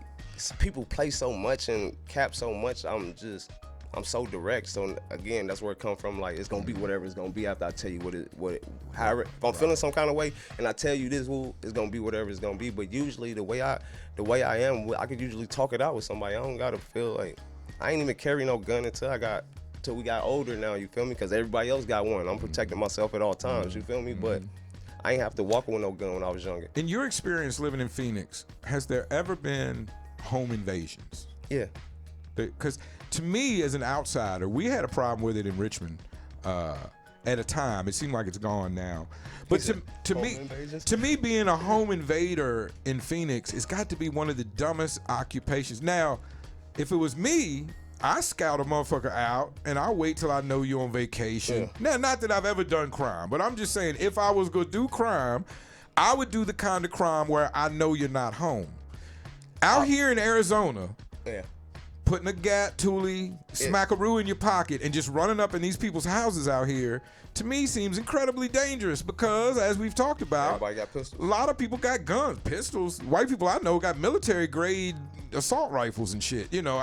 people play so much and cap so much. I'm so direct. So again, that's where it come from. Like it's gonna be whatever it's gonna be after I tell you however. If I'm feeling some kind of way and I tell you this, it's gonna be whatever it's gonna be. But usually the way I am, I could usually talk it out with somebody. I don't gotta feel like. I ain't even carry no gun until we got older now, you feel me? Because everybody else got one. I'm protecting myself at all times, you feel me? But I ain't have to walk with no gun when I was younger. In your experience living in Phoenix, has there ever been home invasions? Yeah. Because to me, as an outsider, we had a problem with it in Richmond at a time. It seemed like it's gone now. But to me, being a home invader in Phoenix, it's got to be one of the dumbest occupations. Now, if it was me, I scout a motherfucker out and I wait till I know you're on vacation. Now, not that I've ever done crime, but I'm just saying if I was gonna do crime, I would do the kind of crime where I know you're not home. Out here in Arizona, putting a gat, Thule, smackaroo in your pocket and just running up in these people's houses out here, to me seems incredibly dangerous because, as we've talked about, everybody got pistols. A lot of people got guns, pistols. White people I know got military grade assault rifles and shit. You know,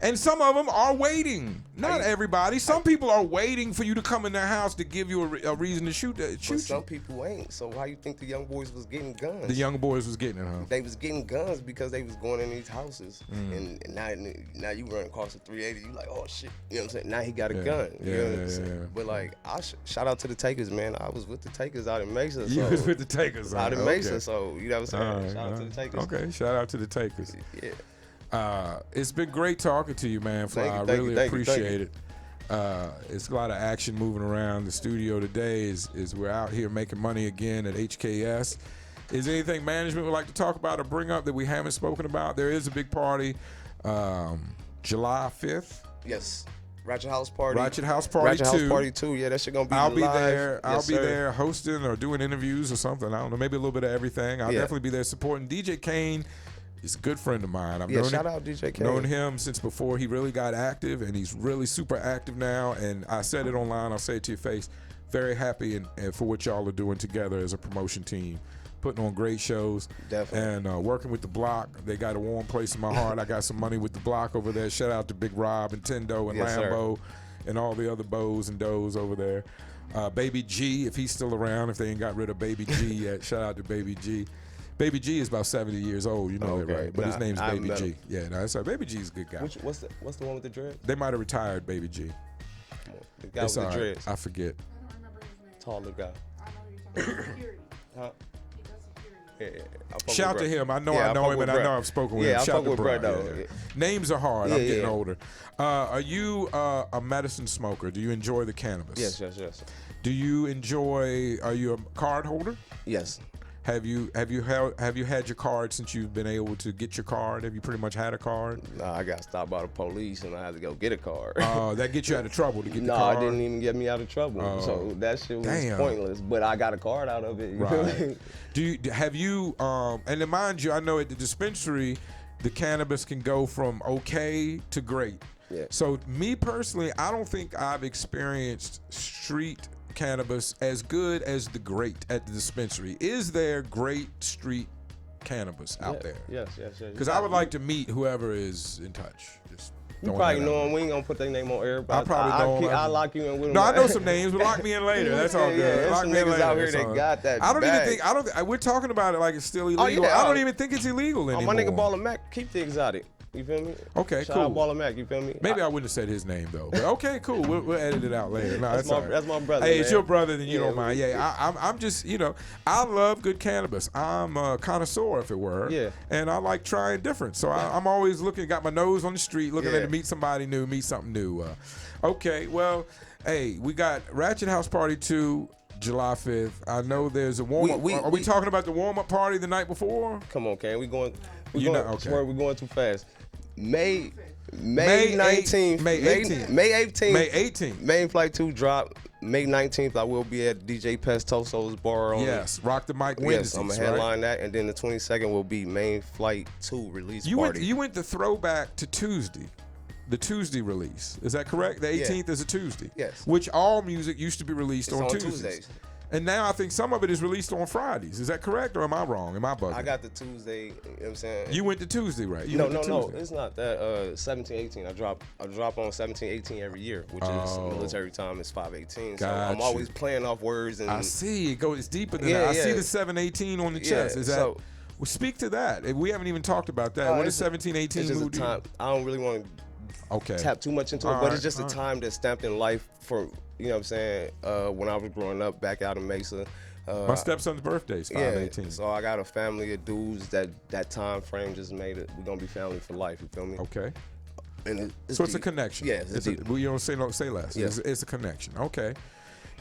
and some of them are waiting. Not everybody. Some people are waiting for you to come in their house to give you a reason to shoot But some people ain't. So how you think the young boys was getting guns? The young boys was getting it, huh? They was getting guns because they was going in these houses. And now you run across a 380, you like, oh shit. You know what I'm saying? Now he got a gun. You know what I'm saying? But like, shout out to the Takers, man. I was with the Takers out in Mesa. You was with the Takers out in Mesa, so you know what I'm saying? Shout out to the Takers. Okay, shout out to the Takers. Yeah. It's been great talking to you, Manflyy. I really appreciate it. It's a lot of action moving around the studio today. Is we're out here making money again at HKS. Is anything management would like to talk about or bring up that we haven't spoken about? There is a big party, July 5th. Yes. Ratchet House Party. Ratchet House Party 2. Ratchet House Party 2. Yeah, that shit gonna be I'll live. be there. Yes, I'll be there hosting or doing interviews or something. I don't know. Maybe a little bit of everything. I'll definitely be there supporting. DJ Kane is a good friend of mine. Shout out DJ Kane. Known him since before he really got active, and he's really super active now. And I said it online. I'll say it to your face. Very happy and for what y'all are doing together as a promotion team. Putting on great shows. Definitely. And working with the Block. They got a warm place in my heart. I got some money with the Block over there. Shout out to Big Rob and Tendo and Lambo and all the other Bows and Does over there. Baby G, if he's still around, if they ain't got rid of Baby G yet. Shout out to Baby G. Baby G is about 70 years old, you know that, right? But his name's Baby G. Yeah, no, that's right. Baby G's a good guy. What's the one with the dreads? They might have retired Baby G. The guy with the dreads. I forget. Taller guy. Huh? Yeah. Shout to him. I know him, and I know I've spoken with him. Shout to Brad. Names are hard. I'm getting older. Are you a medicine smoker? Do you enjoy the cannabis? Yes. Do you enjoy? Are you a card holder? Yes. Have you had your card since you've been able to get your card? Have you pretty much had a card? Nah, I got stopped by the police and I had to go get a card. Oh, that gets you out of trouble to get the card? No, it didn't even get me out of trouble. So that shit was pointless. But I got a card out of it. You know what I mean? And mind you, I know at the dispensary, the cannabis can go from okay to great. Yeah. So me personally, I don't think I've experienced street cannabis as good as the great at the dispensary. Is there great street cannabis out there? Yes. Because I would like to meet whoever is in touch. You probably know them. We ain't gonna put their name on air. But I probably know them. I'll lock you in with them. No, I know some names, but lock me in later. That's all good. There's Lock some me in niggas later. out here that got that. I don't bag. even think. We're talking about it like it's still illegal. yeah. I don't even think it's illegal anymore. My nigga Baller Mac, keep the exotic. You feel me? Okay, Shout cool. out Baller Mac, you feel me? Maybe I wouldn't have said his name though. But okay, cool. We'll edit it out later. No, that's all right. That's my brother. Hey, man. it's your brother, then you Yeah, don't mind. Yeah, I'm just, I love good cannabis. I'm a connoisseur, if it were. Yeah. And I like trying different. So I'm always looking, got my nose on the street, looking Yeah. to meet somebody new, meet something new. Okay, well, hey, we got Ratchet House Party 2, July 5th. I know there's a warm-up. Are we talking about the warm-up party the night before? Come on, Ken. We're going too fast. May 19th. May 18th. May 18th. May 18th. Manflyy 2 drop. May 19th, I will be at DJ Pestoso's bar on. Yes, Rock the Mic Yes, Wednesdays, I'm going to headline that. And then the 22nd will be Manflyy 2 release party. You went the throwback to Tuesday. The Tuesday release. Is that correct? The 18th is a Tuesday. Yes. Which all music used to be released on Tuesdays. Tuesdays. And now I think some of it is released on Fridays. Is that correct, or am I wrong? Am I bugging? I got the Tuesday, you know what I'm saying? You went to Tuesday, right? No, it's not that. 17, 18. I drop on 17, 18 every year, which is military time is 5/18. So I'm always playing off words. And I see. It's deeper than that. I see the 7/18 on the chest. Is that? So, well, speak to that. We haven't even taled about that. What is 17, 18 it's just mood? a time. I don't really want to tap too much into it, but it's just a time that's stamped in life for, you know what I'm saying, when I was growing up back out in Mesa. My stepson's birthday is 5/18. Yeah, so I got a family of dudes that time frame just made it. We're gonna be family for life. You feel me? Okay. And so it's a connection. Yeah, you don't say less. Yes. It's a connection. Okay.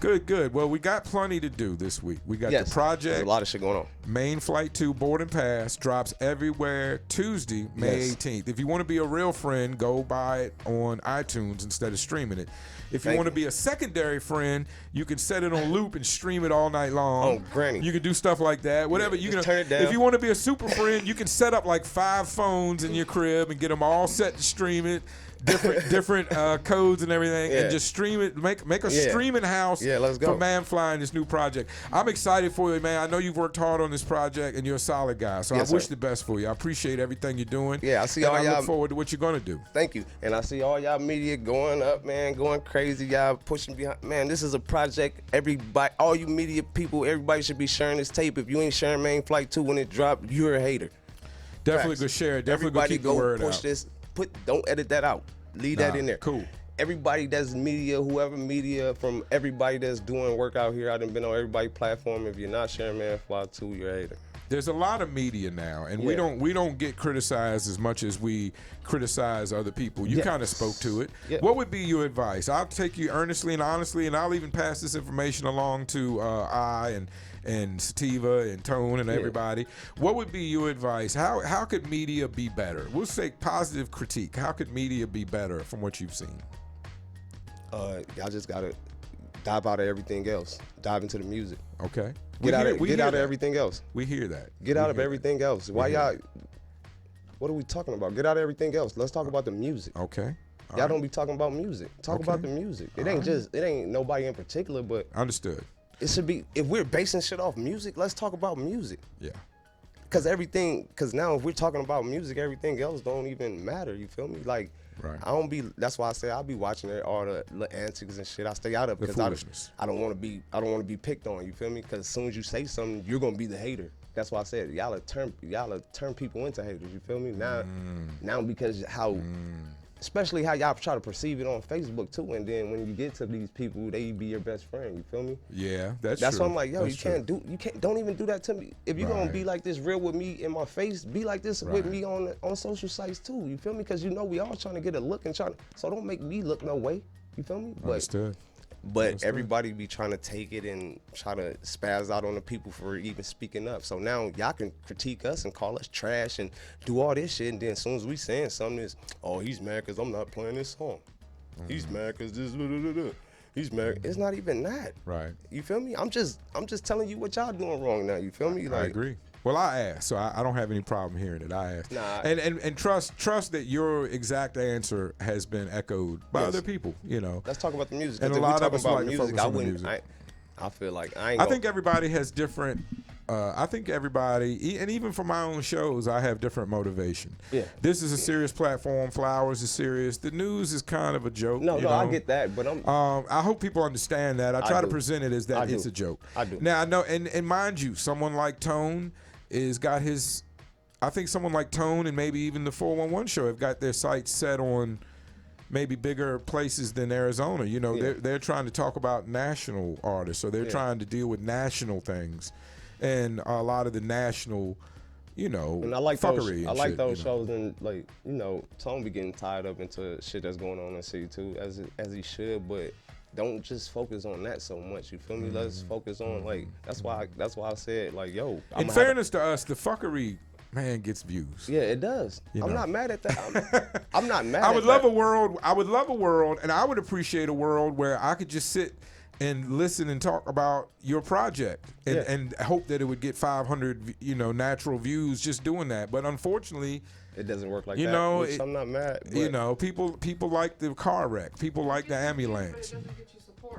Good. Well, we got plenty to do this week. We got the project. There's a lot of shit going on. Manflyy 2 Boarding Pass drops everywhere Tuesday, May 18th. If you want to be a real friend, go buy it on iTunes instead of streaming it. If you want to be a secondary friend, you can set it on loop and stream it all night long. Oh, granny. You can do stuff like that. Whatever. You can turn it down. If you want to be a super friend, you can set up like 5 phones in your crib and get them all set to stream it. Different codes and everything, and just stream it. Make a streaming house let's go. for Manflyy and this new project. I'm excited for you, man. I know you've worked hard on this project, and you're a solid guy. So I wish the best for you. I appreciate everything you're doing. Yeah, I see all y'all. I look forward to what you're gonna do. Thank you. And I see all y'all media going up, man, going crazy. Y'all pushing behind. Man, this is a project. Everybody, all you media people, everybody should be sharing this tape. If you ain't sharing Manflyy 2 when it dropped, you're a hater. Definitely go share it. Definitely go keep the word out. Push this. Don't edit that out. Leave that in there. Cool. Everybody that's media, whoever media, from everybody that's doing work out here, I done been on everybody's platform. If you're not sharing Manflyy 2, you're a hater. There's a lot of media now, and we don't get criticized as much as we criticize other people. You kind of spoke to it. Yeah. What would be your advice? I'll take you earnestly and honestly, and I'll even pass this information along to and Sativa and Tone and everybody. What would be your advice? How could media be better? We'll say positive critique. How could media be better from what you've seen? Y'all just gotta dive out of everything else. Dive into the music. Okay. Get out of everything else. We hear that. Get out of everything else. Why y'all? What are we talking about? Get out of everything else. Let's talk about the music. Okay. Y'all don't be talking about music. Talk about the music. It ain't nobody in particular, but understood. It should be, if we're basing shit off music, let's talk about music. Yeah. Cause now if we're talking about music, everything else don't even matter. You feel me? Like, right. That's why I say I'll be watching all the little antics and shit. I stay out of it because I don't want to be picked on. You feel me? Because as soon as you say something, you're gonna be the hater. That's why I said y'all turn people into haters. You feel me? Now because how. Especially how y'all try to perceive it on Facebook too, and then when you get to these people, they be your best friend. You feel me? Yeah, that's true. Why I'm like, you don't even do that to me. If you're gonna be like this real with me in my face, be like this with me on social sites too. You feel me? Because we all trying to get a look and so don't make me look no way. You feel me? Understood. But everybody be trying to take it and try to spaz out on the people for even speaking up. So now y'all can critique us and call us trash and do all this shit. And then as soon as we saying something is, oh, he's mad because I'm not playing this song. He's mad because this, he's mad. It's not even that. Right. You feel me? I'm just telling you what y'all doing wrong now. You feel me? Like, I agree. Well, I asked, so I don't have any problem hearing it. I asked. Nah. And trust that your exact answer has been echoed by other people, Let's talk about the music. And a lot of us like to focus on the music. I feel like I think everybody has different I think everybody, and even for my own shows, I have different motivation. Yeah. This is a serious platform. Flowers is serious. The news is kind of a joke. No, you know? I get that, but I hope people understand that. I try to do. present it as that I do. it's a joke. I do. Now I know, and mind you, someone like Tone is got his. I think someone like Tone and maybe even the 411 show have got their sights set on maybe bigger places than Arizona. You know, they're trying to talk about national artists, so they're trying to deal with national things, and a lot of the national, you know, and I like fuckery. Those, I like those shows, and like, you know, Tone be getting tied up into shit that's going on in the city too, as he should, but don't just focus on that so much. You feel me? Let's focus on like that's why I said like, yo. In fairness to us, the fuckery, man, gets views. Yeah, it does. I'm not mad at that. I'm not mad. I would love a world, and I would appreciate a world where I could just sit and listen and talk about your project and hope that it would get 500, you know, natural views just doing that. But unfortunately, it doesn't work like you that. know, Which I'm not mad. You know, people like the car wreck. People like the ambulance.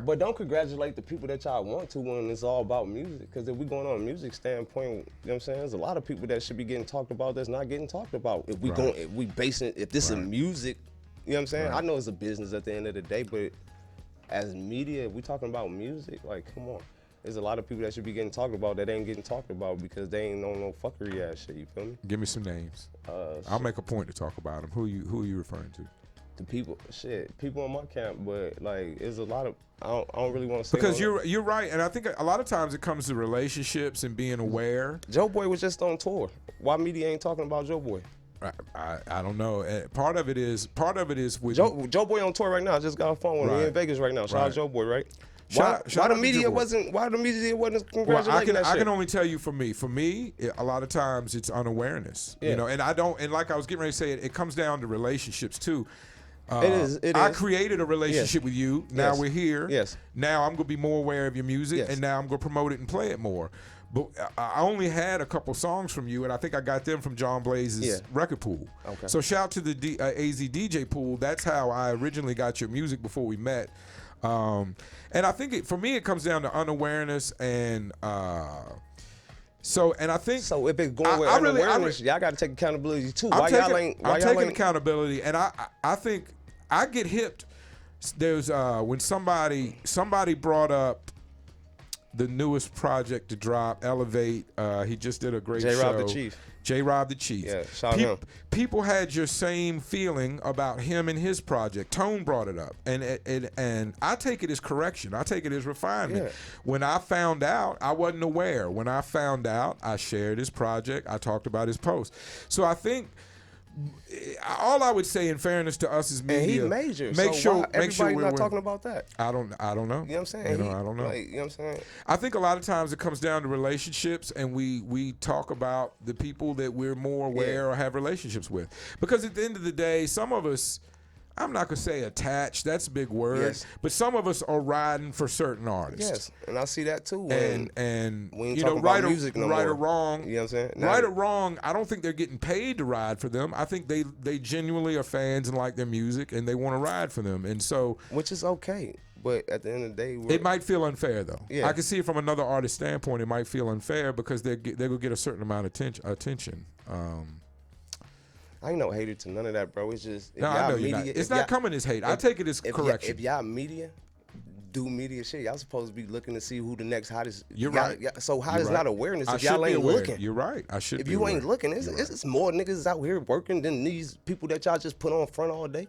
But don't congratulate the people that y'all want to when it's all about music. Because if we're going on a music standpoint, you know what I'm saying? There's a lot of people that should be getting talked about that's not getting talked about. If we if this is music, you know what I'm saying? I know it's a business at the end of the day, but as media, if we talking about music, like, come on. There's a lot of people that should be getting talked about that ain't getting talked about because they ain't on no fuckery ass shit, you feel me? Give me some names. I'll make a point to talk about them. Who are you referring to? The people in my camp, but like, there's a lot of, I don't really want to say. Because you're right, and I think a lot of times it comes to relationships and being aware. Joe Boy was just on tour. Why media ain't talking about Joe Boy? I don't know. Part of it is with Joe Boy on tour right now. I just got a phone with me in Vegas right now. Shout out Joe Boy, right? Why the media wasn't congratulating that shit? I can only tell you for me, a lot of times it's unawareness. You know, and like I was getting ready to say, it comes down to relationships too. It is. I created a relationship with you. Now we're here. Yes. Now I'm going to be more aware of your music, and now I'm going to promote it and play it more. But I only had a couple songs from you, and I think I got them from John Blaze's record pool. Okay. So shout out to the AZ DJ pool. That's how I originally got your music before we met. And I think for me it comes down to unawareness and. So I think if it's going with unawareness, y'all got to take accountability too. I'm taking accountability, and I think I get hipped. There's when somebody brought up the newest project to drop, Elevate. He just did a great show. J-Rob the Chief. Yeah, shout him. People had your same feeling about him and his project. Tone brought it up, and I take it as correction. I take it as refinement. Yeah. When I found out, I wasn't aware. When I found out, I shared his project. I talked about his post. So I think all I would say, in fairness to us, is media. And he major. Make sure everybody's not talking about that. I don't know. You know what I'm saying? I don't know. Like, you know what I'm saying? I think a lot of times it comes down to relationships, and we talk about the people that we're more aware or have relationships with. Because at the end of the day, some of us, I'm not going to say attached, that's a big word, but some of us are riding for certain artists. Yes, and I see that too. And you know, right or wrong, you know what I'm saying? Right or wrong, I don't think they're getting paid to ride for them. I think they genuinely are fans and like their music, and they want to ride for them. And so, which is okay. But at the end of the day, it might feel unfair though. Yeah. I can see it from another artist standpoint. It might feel unfair because they're gonna get a certain amount of attention. I ain't no hater to none of that, bro. It's just I know you're not. It's not coming as hate. I take it as correction. If y'all media do media shit, y'all supposed to be looking to see who the next hottest. You're right. So how is not awareness if y'all ain't looking? You're right. I should. If you ain't looking, it's more niggas out here working than these people that y'all just put on front all day.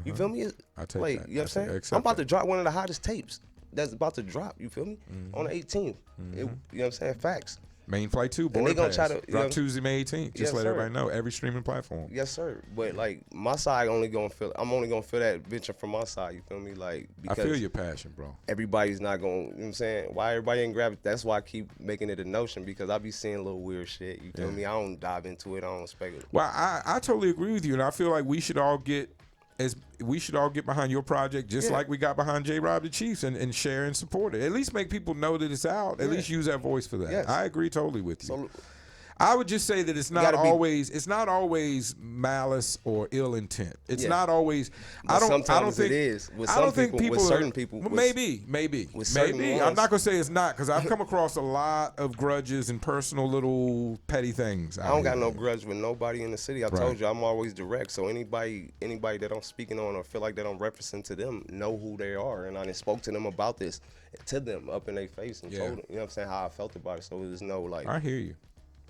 You feel me? I take like, that. You know what I'm saying? I'm about to drop one of the hottest tapes that's about to drop. You feel me? On the 18th. You know what I'm saying? Facts. Manflyy 2, boy. They gonna try to drop Tuesday, May 18th. Just let everybody know. Every streaming platform. Yes, sir. But like my side, I'm only gonna feel that venture from my side. You feel me? Like, because I feel your passion, bro. Everybody's not gonna. You know what I'm saying? Why everybody ain't grab it? That's why I keep making it a notion, because I be seeing a little weird shit. You feel me? I don't dive into it. I don't speculate. Well, I totally agree with you, and I feel like we should all get behind your project, just like we got behind J-Rob the Chiefs, and share and support it. At least make people know that it's out. At least use that voice for that. Yes. I agree totally with you. I would just say that it's not always malice or ill intent. It's not always. I don't think it is. With I don't think people with certain people. Maybe. With certain Maybe. ones. I'm not gonna say it's not, because I've come across a lot of grudges and personal little petty things. I don't got no grudge with nobody in the city. I told you I'm always direct. So anybody that I'm speaking on or feel like that I'm referencing to them know who they are, and I just spoke to them about this, to them up in their face, and told them, you know what I'm saying, how I felt about it. So there's no like. I hear you.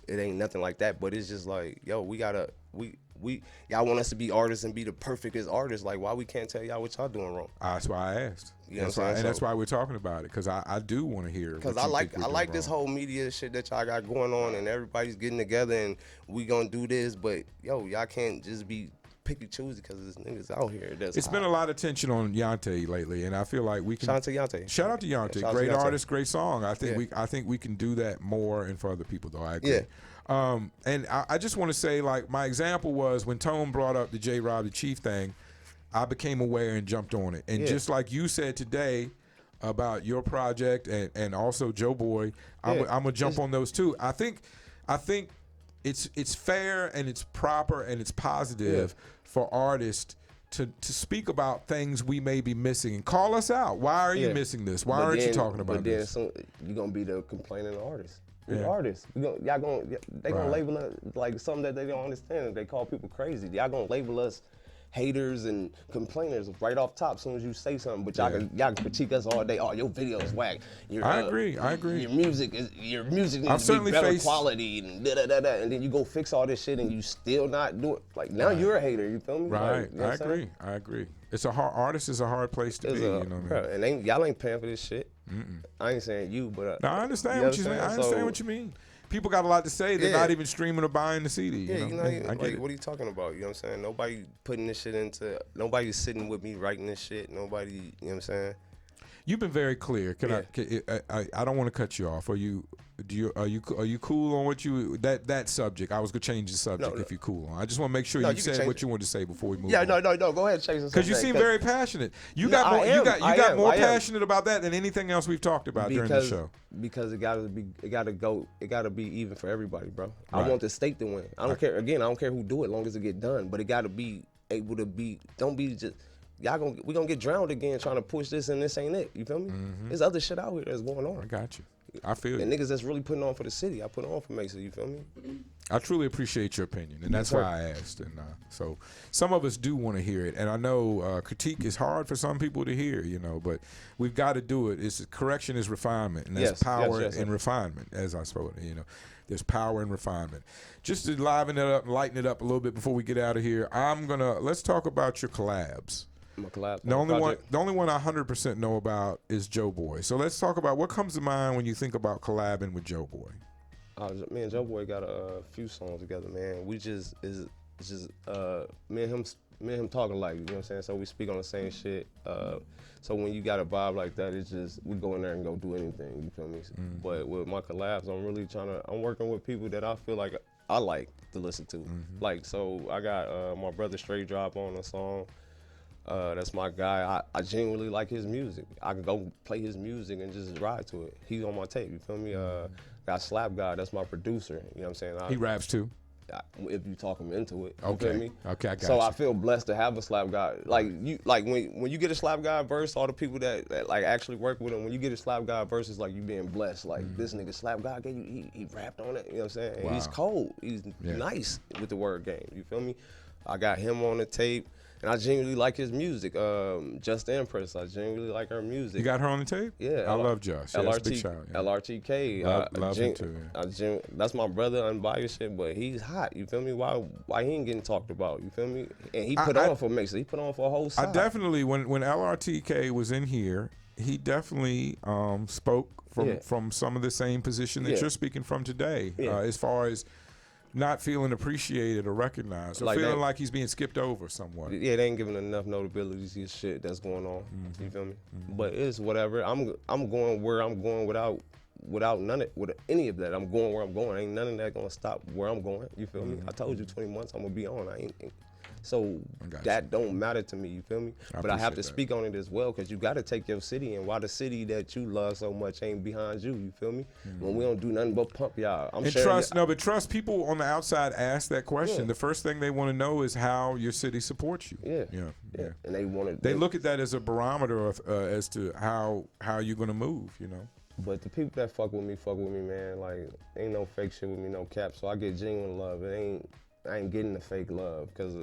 It ain't nothing like that, but it's just like, yo, we gotta, y'all want us to be artists and be the perfectest artists. Like, why we can't tell y'all what y'all doing wrong? That's why I asked. You know what I'm saying? That's why we're talking about it, because I do want to hear. Because I like this whole media shit that y'all got going on, and everybody's getting together, and we gonna do this, but yo, y'all can't just be picky choosy because there's niggas out here. It's been a lot of tension on Yante lately, and I feel like we can. Shout out to Yante. Shout out to Yante. Great artist, great song. I think we can do that more and for other people, though. I agree. Yeah. And I just want to say, like, my example was when Tone brought up the J. Rob the Chief thing, I became aware and jumped on it. And just like you said today about your project and also Joe Boy, I'm gonna jump on those too. I think it's fair and it's proper and it's positive for artists to speak about things we may be missing and call us out. Why are you missing this? Why aren't you talking about this? But then you're gonna be the complaining artist. We're artists. They gonna label us like something that they don't understand. They call people crazy. Y'all gonna label us haters and complainers right off top as soon as you say something. But y'all can critique us all day. Oh, your video's whack. I agree. Your music needs to be better quality and and then you go fix all this shit and you still not do it. Like now you're a hater. You feel me? Right. Like, you know I agree. It's artist is a hard place to be. You know what I mean? And y'all ain't paying for this shit. I ain't saying you, but no, I understand what you mean. I understand what you mean. People got a lot to say. They're not even streaming or buying the CD. Yeah, you know? like, what are you talking about? You know what I'm saying? Nobody putting this shit into. Nobody's sitting with me writing this shit. Nobody. You know what I'm saying? You've been very clear. I don't want to cut you off. Are you cool on what you that subject? I was gonna change the subject if you're cool on. I just want to make sure you said what you wanted to say before we move. Yeah, on. no. Go ahead and change the subject. Because you seem very passionate. You got more passionate about that than anything else we've talked about during the show. Because it gotta be even for everybody, bro. Right. I want the state to win. I don't care. Again, I don't care who do it, as long as it get done. But it gotta be able to be. Don't be just. We gonna get drowned again trying to push this and this ain't it. You feel me? There's other shit out here that's going on. I got you. I feel you. And niggas that's really putting on for the city. I put on for Mesa. You feel me? I truly appreciate your opinion, and that's why I asked. And so some of us do want to hear it, and I know critique is hard for some people to hear, you know, but we've got to do it. Correction is refinement, and there's power in refinement, as I spoke. You know, there's power in refinement. Just to liven it up and lighten it up a little bit before we get out of here, let's talk about your collabs. The only one I 100% know about is Joe Boy. So let's talk about what comes to mind when you think about collabing with Joe Boy. Me and Joe Boy got a few songs together, man. We just me and him talking like, you know what I'm saying? So we speak on the same shit. So when you got a vibe like that, it's just we go in there and go do anything. You feel me? But with my collabs, I'm working with people that I feel like I like to listen to. Like, so I got my brother Straight Drop on a song. That's my guy. I genuinely like his music. I can go play his music and just ride to it. He's on my tape, you feel me? Got Slap God, that's my producer. You know what I'm saying? He raps too? If you talk him into it. Okay. You feel me? Okay, I got So you. I feel blessed to have a Slap God. Like when you get a Slap God verse, all the people that like actually work with him, when you get a Slap God verse, it's like you being blessed. Like this nigga Slap God gave you, he rapped on it. You know what I'm saying? Wow. He's cold. He's nice with the word game. You feel me? I got him on the tape. And I genuinely like his music. Just Empress, I genuinely like her music. You got her on the tape? Yeah. I love Josh. Yeah, big shout. Yeah. LRTK. Love him too. Yeah. That's my brother, unbiased shit, but he's hot. You feel me? Why he ain't getting talked about? You feel me? And he put on for Mesa. He put on for a whole side. I definitely, when LRTK was in here, he definitely spoke from some of the same position that you're speaking from today, as far as not feeling appreciated or recognized, or like feeling like he's being skipped over somewhat. Yeah, they ain't giving enough notability to shit that's going on. You feel me? But it's whatever. I'm going where I'm going without any of that. I'm going where I'm going. Ain't none of that gonna stop where I'm going. You feel me? I told you 20 months I'm gonna be on. So that don't matter to me, you feel me? But I have to speak on it as well, because you got to take your city, and why the city that you love so much ain't behind you feel me? When we don't do nothing but pump y'all. But trust people on the outside ask that question. Yeah. The first thing they want to know is how your city supports you. Yeah. And they want to. They look at that as a barometer of as to how you're gonna move, you know. But the people that fuck with me, man. Like, ain't no fake shit with me, no cap. So I get genuine love. I ain't getting the fake love, because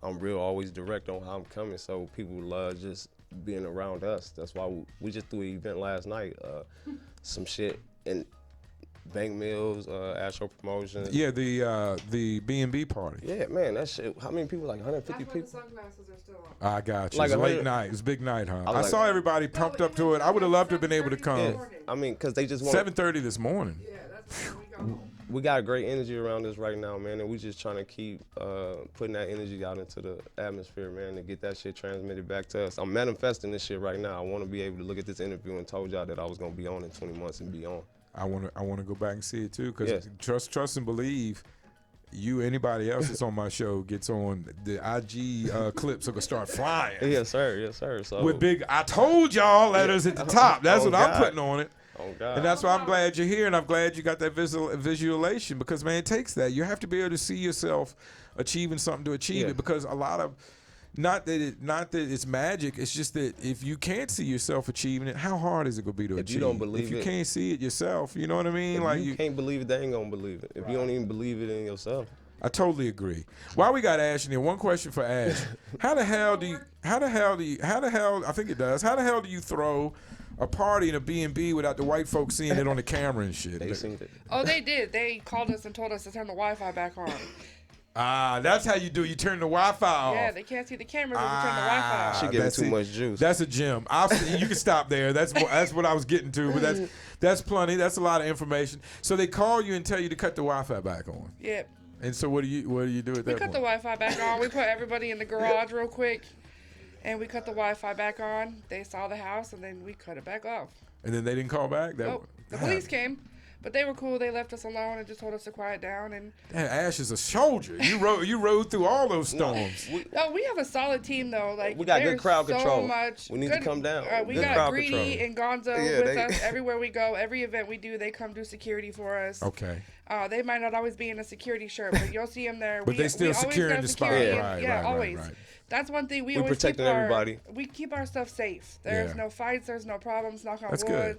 I'm real, always direct on how I'm coming. So people love just being around us. That's why we just threw an event last night. Some shit in Bank Mills, Astro Promotions. Yeah, the B&B party. Yeah, man, that shit. How many people? Like 150 people. The sunglasses are still on. I got you. Like It's a late night. It was a big night, huh? I like, saw everybody pumped up to it. I would have loved to have been able to come. Yeah, I mean, because they just want 7:30 this morning. Yeah, that's when we got home. We got great energy around us right now, man, and we just trying to keep putting that energy out into the atmosphere, man, to get that shit transmitted back to us. I'm manifesting this shit right now. I want to be able to look at this interview and told y'all that I was gonna be on in 20 months and be on. I want to go back and see it too, because trust and believe. Anybody else that's on my show gets on the IG clips are gonna start flying. Yes, sir. So with big "I told y'all" letters at the top. That's what I'm putting on it. Oh God. And that's why I'm glad you're here, and I'm glad you got that visualization, because man, it takes that. You have to be able to see yourself achieving something to achieve it, because a lot of not that it's magic. It's just that if you can't see yourself achieving it, how hard is it gonna be to achieve? If you don't believe if you it, can't see it yourself, you know what I mean? If you can't believe it, they ain't gonna believe it. If you don't even believe it in yourself. I totally agree. While we got Ash in here, one question for Ash: How the hell do you? I think it does. How the hell do you throw a party in a B&B without the white folks seeing it on the camera and shit? They seen it. Oh, they did. They called us and told us to turn the Wi-Fi back on. That's how you do. You turn the Wi-Fi off. Yeah, they can't see the cameras if you turn the Wi-Fi off. She giving too much juice. That's a gem. You can stop there. That's what I was getting to. But that's plenty. That's a lot of information. So they call you and tell you to cut the Wi-Fi back on. Yep. And so what do you do at that point? We cut the Wi-Fi back on. We put everybody in the garage real quick, and we cut the Wi-Fi back on. They saw the house, and then we cut it back off. And then they didn't call back? Nope. The police came, but they were cool. They left us alone and just told us to quiet down. And Ash is a soldier. You rode through all those storms. we have a solid team though. Like we got good crowd so control. Much We need to come down. We Good got crowd Greedy control. and Gonzo with us everywhere we go. Every event we do, they come do security for us. Okay. They might not always be in a security shirt, but you'll see them there. But they still securing the spot. Right, always. Right. That's one thing we We're always protecting keep everybody. We keep our stuff safe. There's no fights. There's no problems. Knock on wood. Good.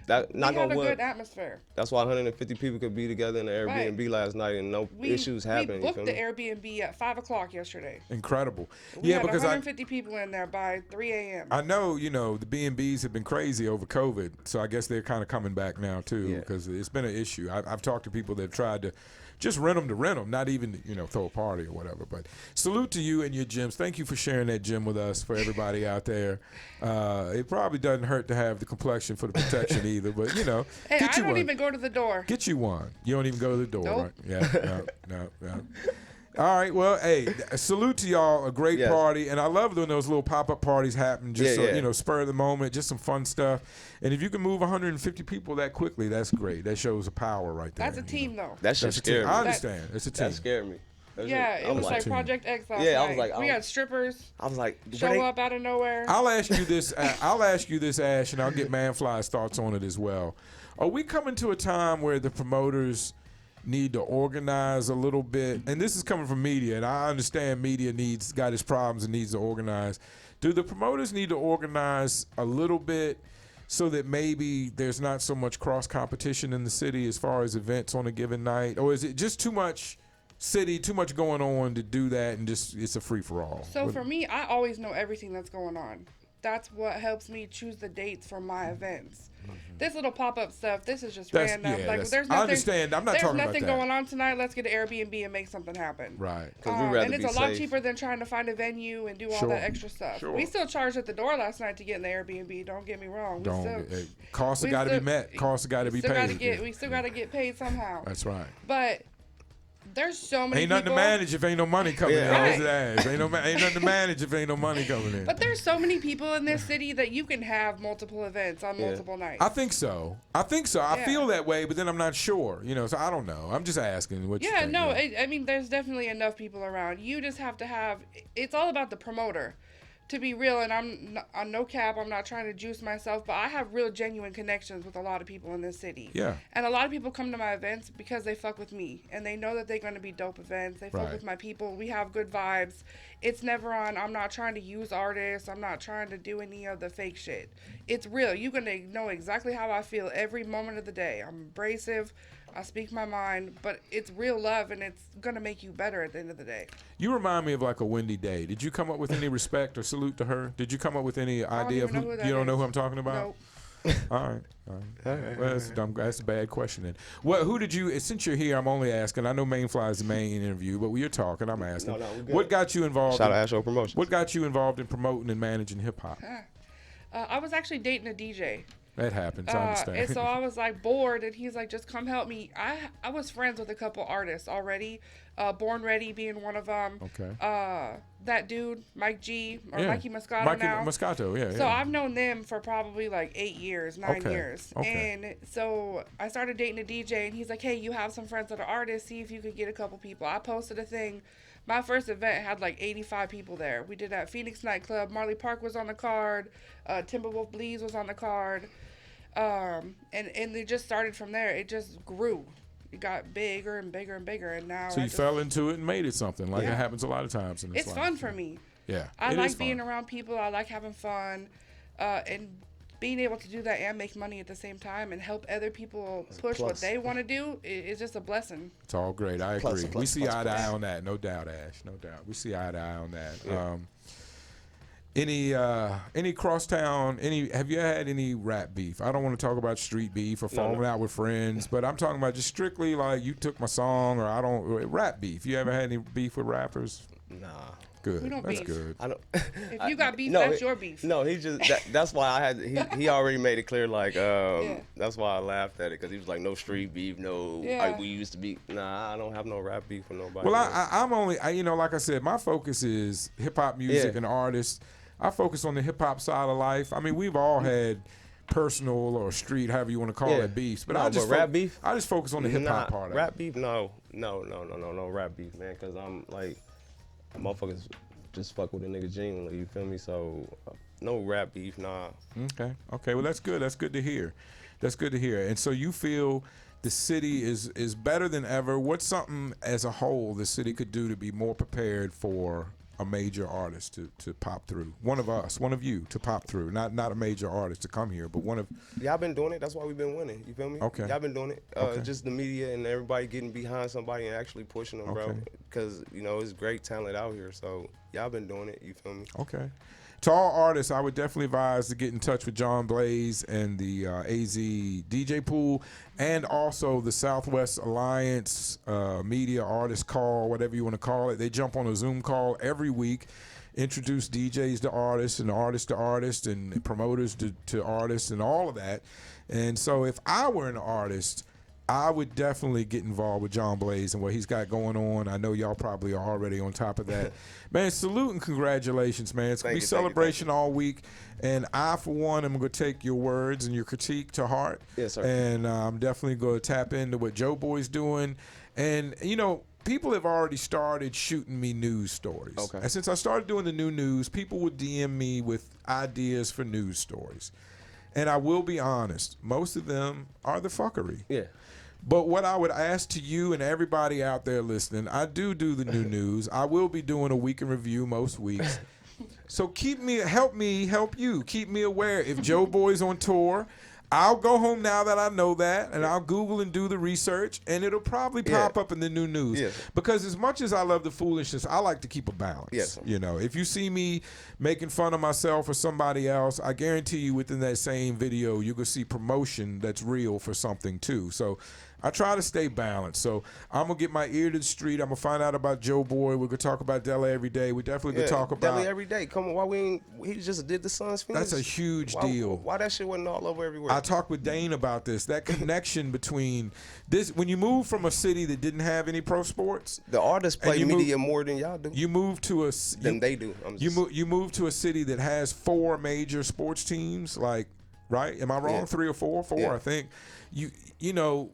We had a good atmosphere. That's why 150 people could be together in the Airbnb last night and no issues happened. We booked the Airbnb at 5 o'clock yesterday. Incredible. We had 150 people in there by 3 a.m. I know, the B&Bs have been crazy over COVID, so I guess they're kind of coming back now too, because it's been an issue. I've talked to people that have tried to just rent them, not even, throw a party or whatever. But salute to you and your gyms. Thank you for sharing that gym with us, for everybody out there. It probably doesn't hurt to have the complexion for the protection either, but, Hey, get I don't even go to the door. Get you one. You don't even go to the door, Nope. right? Yeah, no. All right, well, hey, salute to y'all. A great party, and I love when those little pop-up parties happen. Just spur of the moment, just some fun stuff. And if you can move 150 people that quickly, that's great. That shows a power right there. That's a team, though. That shit scared me. I understand. It's a team. That scared me. It was like Project X last I night. was like, we had strippers. I was like, show up out of nowhere. I'll ask you this, Ash, and I'll get Manfly's thoughts on it as well. Are we coming to a time where the promoters need to organize a little bit? And this is coming from media, and I understand media got its problems and needs to organize. Do the promoters need to organize a little bit so that maybe there's not so much cross competition in the city as far as events on a given night? Or is it just too much too much going on to do that, and just it's a free-for-all? So for me, I always know everything that's going on. That's what helps me choose the dates for my events. This little pop-up stuff, this is just random. There's nothing, I understand. I'm not talking about that. There's nothing going on tonight. Let's get an Airbnb and make something happen. Right. And it's a lot cheaper than trying to find a venue and do all that extra stuff. Sure. We still charged at the door last night to get in the Airbnb. Don't get me wrong. Costs have got to be met. Costs have got to be paid. We still got to get paid somehow. That's right. But There's so many Ain't nothing people. to manage if ain't no money coming in. Right. Ain't nothing to manage if ain't no money coming in. But there's so many people in this city that you can have multiple events on multiple nights. I think so. I feel that way, but then I'm not sure. So I don't know. I'm just asking what you think. I mean, there's definitely enough people around. You just have to have. It's all about the promoter. To be real, and I'm on no cap, I'm not trying to juice myself, but I have real genuine connections with a lot of people in this city. Yeah. And a lot of people come to my events because they fuck with me, and they know that they're going to be dope events. They fuck with my people. We have good vibes. It's never on, I'm not trying to use artists. I'm not trying to do any of the fake shit. It's real. You're going to know exactly how I feel every moment of the day. I'm abrasive. I speak my mind, but it's real love, and it's going to make you better at the end of the day. You remind me of like a Wendy Day. Did you come up with any respect or salute to her? Did you come up with any idea of who? You don't know who I'm talking about? Nope. All right. Well, that's dumb. That's a bad question then. Well, who did you? Since you're here, I'm only asking. I know Manflyy is the main interview, but when you're talking, I'm asking. What got you involved? Shout out Astro Promotions. What got you involved in promoting and managing hip hop? I was actually dating a DJ. That happens. I understand. And so I was like bored, and he's like, "Just come help me." I was friends with a couple artists already. Born Ready being one of them. Okay. That dude, Mike G, or Mikey Moscato now. Moscato, yeah. So I've known them for probably like 8 years, 9 years. Okay. And so I started dating a DJ, and he's like, "Hey, you have some friends that are artists. See if you could get a couple people." I posted a thing. My first event had like 85 people there. We did at Phoenix Nightclub. Marley Park was on the card. Timberwolf Bleeds was on the card. And it just started from there. It just grew. It got bigger and bigger and bigger, and now. So you fell into it and made it something. Like it happens a lot of times in this It's life. fun for me. Yeah, I like being around people. I like having fun, and being able to do that and make money at the same time and help other people push what they want to do is just a blessing. It's all great. I agree. We see eye to eye on that. No doubt, Ash. No doubt. We see eye to eye on that. Yeah. Any crosstown? Have you had any rap beef? I don't want to talk about street beef or falling out with friends, but I'm talking about just strictly like you took my song or rap beef. You ever had any beef with rappers? Nah. Good. We don't That's beef. good. I don't. If you got beef, that's your beef. No, he just. That's why I had. He already made it clear. Like, that's why I laughed at it because he was like, no street beef, no. Like, we used to be. Nah, I don't have no rap beef with nobody. Well, I'm only. Like I said, my focus is hip hop music and artists. I focus on the hip hop side of life. I mean, we've all had personal or street, however you want to call it, beefs. But I just rap beef. I just focus on the hip hop part. Rap beef, no rap beef, man. Because I'm like, motherfuckers just fuck with a nigga genuinely. You feel me? So no rap beef, nah. Okay. Well, that's good. That's good to hear. And so you feel the city is better than ever. What's something as a whole the city could do to be more prepared for a major artist to pop through? One of you to pop through. Not a major artist to come here, but one of. Y'all been doing it. That's why we've been winning. You feel me? Okay. Y'all been doing it. Just the media and everybody getting behind somebody and actually pushing them, bro. Because, it's great talent out here. So y'all been doing it. You feel me? Okay. To all artists, I would definitely advise to get in touch with John Blaze and the AZ DJ Pool, and also the Southwest Alliance Media Artist Call, whatever you want to call it. They jump on a Zoom call every week, introduce DJs to artists and artists to artists and promoters to artists and all of that. And so if I were an artist, I would definitely get involved with John Blaze and what he's got going on. I know y'all probably are already on top of that. Man, salute and congratulations, man. It's going to be celebration all week. And I, for one, am going to take your words and your critique to heart. Yes, sir. And I'm definitely going to tap into what Joe Boy's doing. And, people have already started shooting me news stories. Okay. And since I started doing the new news, people would DM me with ideas for news stories. And I will be honest, most of them are the fuckery. Yeah. But what I would ask to you and everybody out there listening, I do the new news. I will be doing a week in review most weeks. So help me help you. Keep me aware. If Joe Boy's on tour, I'll go home now that I know that, and I'll Google and do the research, and it'll probably pop up in the new news. Yes. Because as much as I love the foolishness, I like to keep a balance. Yes. If you see me making fun of myself or somebody else, I guarantee you within that same video, you're going to see promotion that's real for something too. So I try to stay balanced. So I'm gonna get my ear to the street. I'm gonna find out about Joe Boy. We're gonna talk about Della every day. We definitely could talk about Della every day. Come on, why we ain't? He just did the Suns finish. That's a huge deal. Why that shit wasn't all over everywhere? I talked with Dane about this. That connection between this, when you move from a city that didn't have any pro sports, the artists play media more than y'all do. You move to they do. You move to a city that has 4 major sports teams. Like, right? Am I wrong? 3 or 4? 4, I think. You know.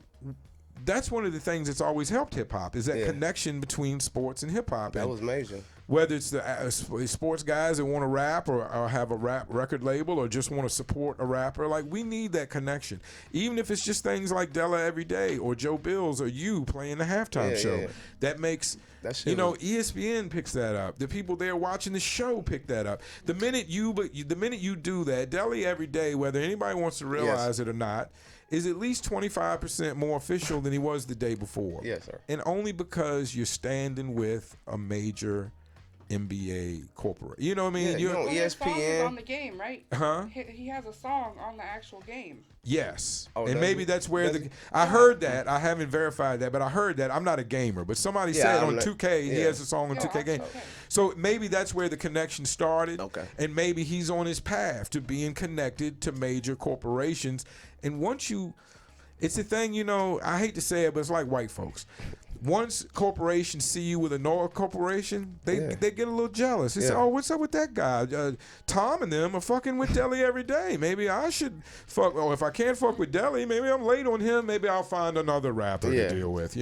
That's one of the things that's always helped hip hop is that connection between sports and hip hop. That was major. Whether it's the sports guys that want to rap or have a rap record label or just want to support a rapper, like we need that connection. Even if it's just things like Della Every Day or Joe Bills or you playing the halftime show, that makes. ESPN picks that up. The people there watching the show pick that up. The minute you do that, Della Every Day, whether anybody wants to realize it or not, is at least 25% more official than he was the day before. Yes, sir. And only because you're standing with a major NBA corporate. You know what I mean? Yeah, you're on His song is ESPN. on the game, right? Huh? He has a song on the actual game. Yes. Oh, and maybe that's where I heard that. I haven't verified that, but I heard that. I'm not a gamer, but somebody said on 2K, he has a song on 2K game. Okay. So maybe that's where the connection started. Okay. And maybe he's on his path to being connected to major corporations. And once it's the thing, I hate to say it, but it's like white folks. Once corporations see you with another corporation, they get a little jealous. They say, "Oh, what's up with that guy? Tom and them are fucking with Deli every day. Maybe I should fuck. Or if I can't fuck with Deli, maybe I'm late on him. Maybe I'll find another rapper to deal with."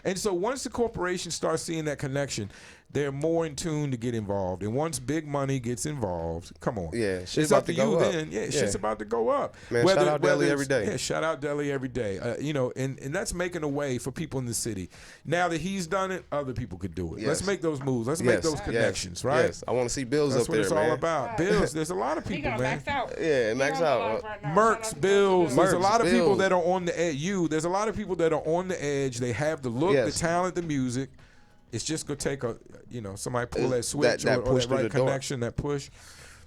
And so once the corporation starts seeing that connection, they're more in tune to get involved. And once big money gets involved, come on. Yeah, it's up to you then. Yeah, shit's about to go up. Man, shout out Deli every day. Yeah, shout out Deli every day. And that's making a way for people in the city. Now that he's done it, other people could do it. Yes. Let's make those moves. Let's make those connections, right? Yes, I want to see Bills That's up there, man. That's what it's all about. Bills, there's a lot of He people, gonna man. max out. Yeah, max out. Right now. Mercs, Bills. There's a lot of people Bills. that are on the edge. There's a lot of people that are on the edge. They have the look, the talent, the music. It's just gonna take somebody pull that switch that or push that right through the door. connection, that push.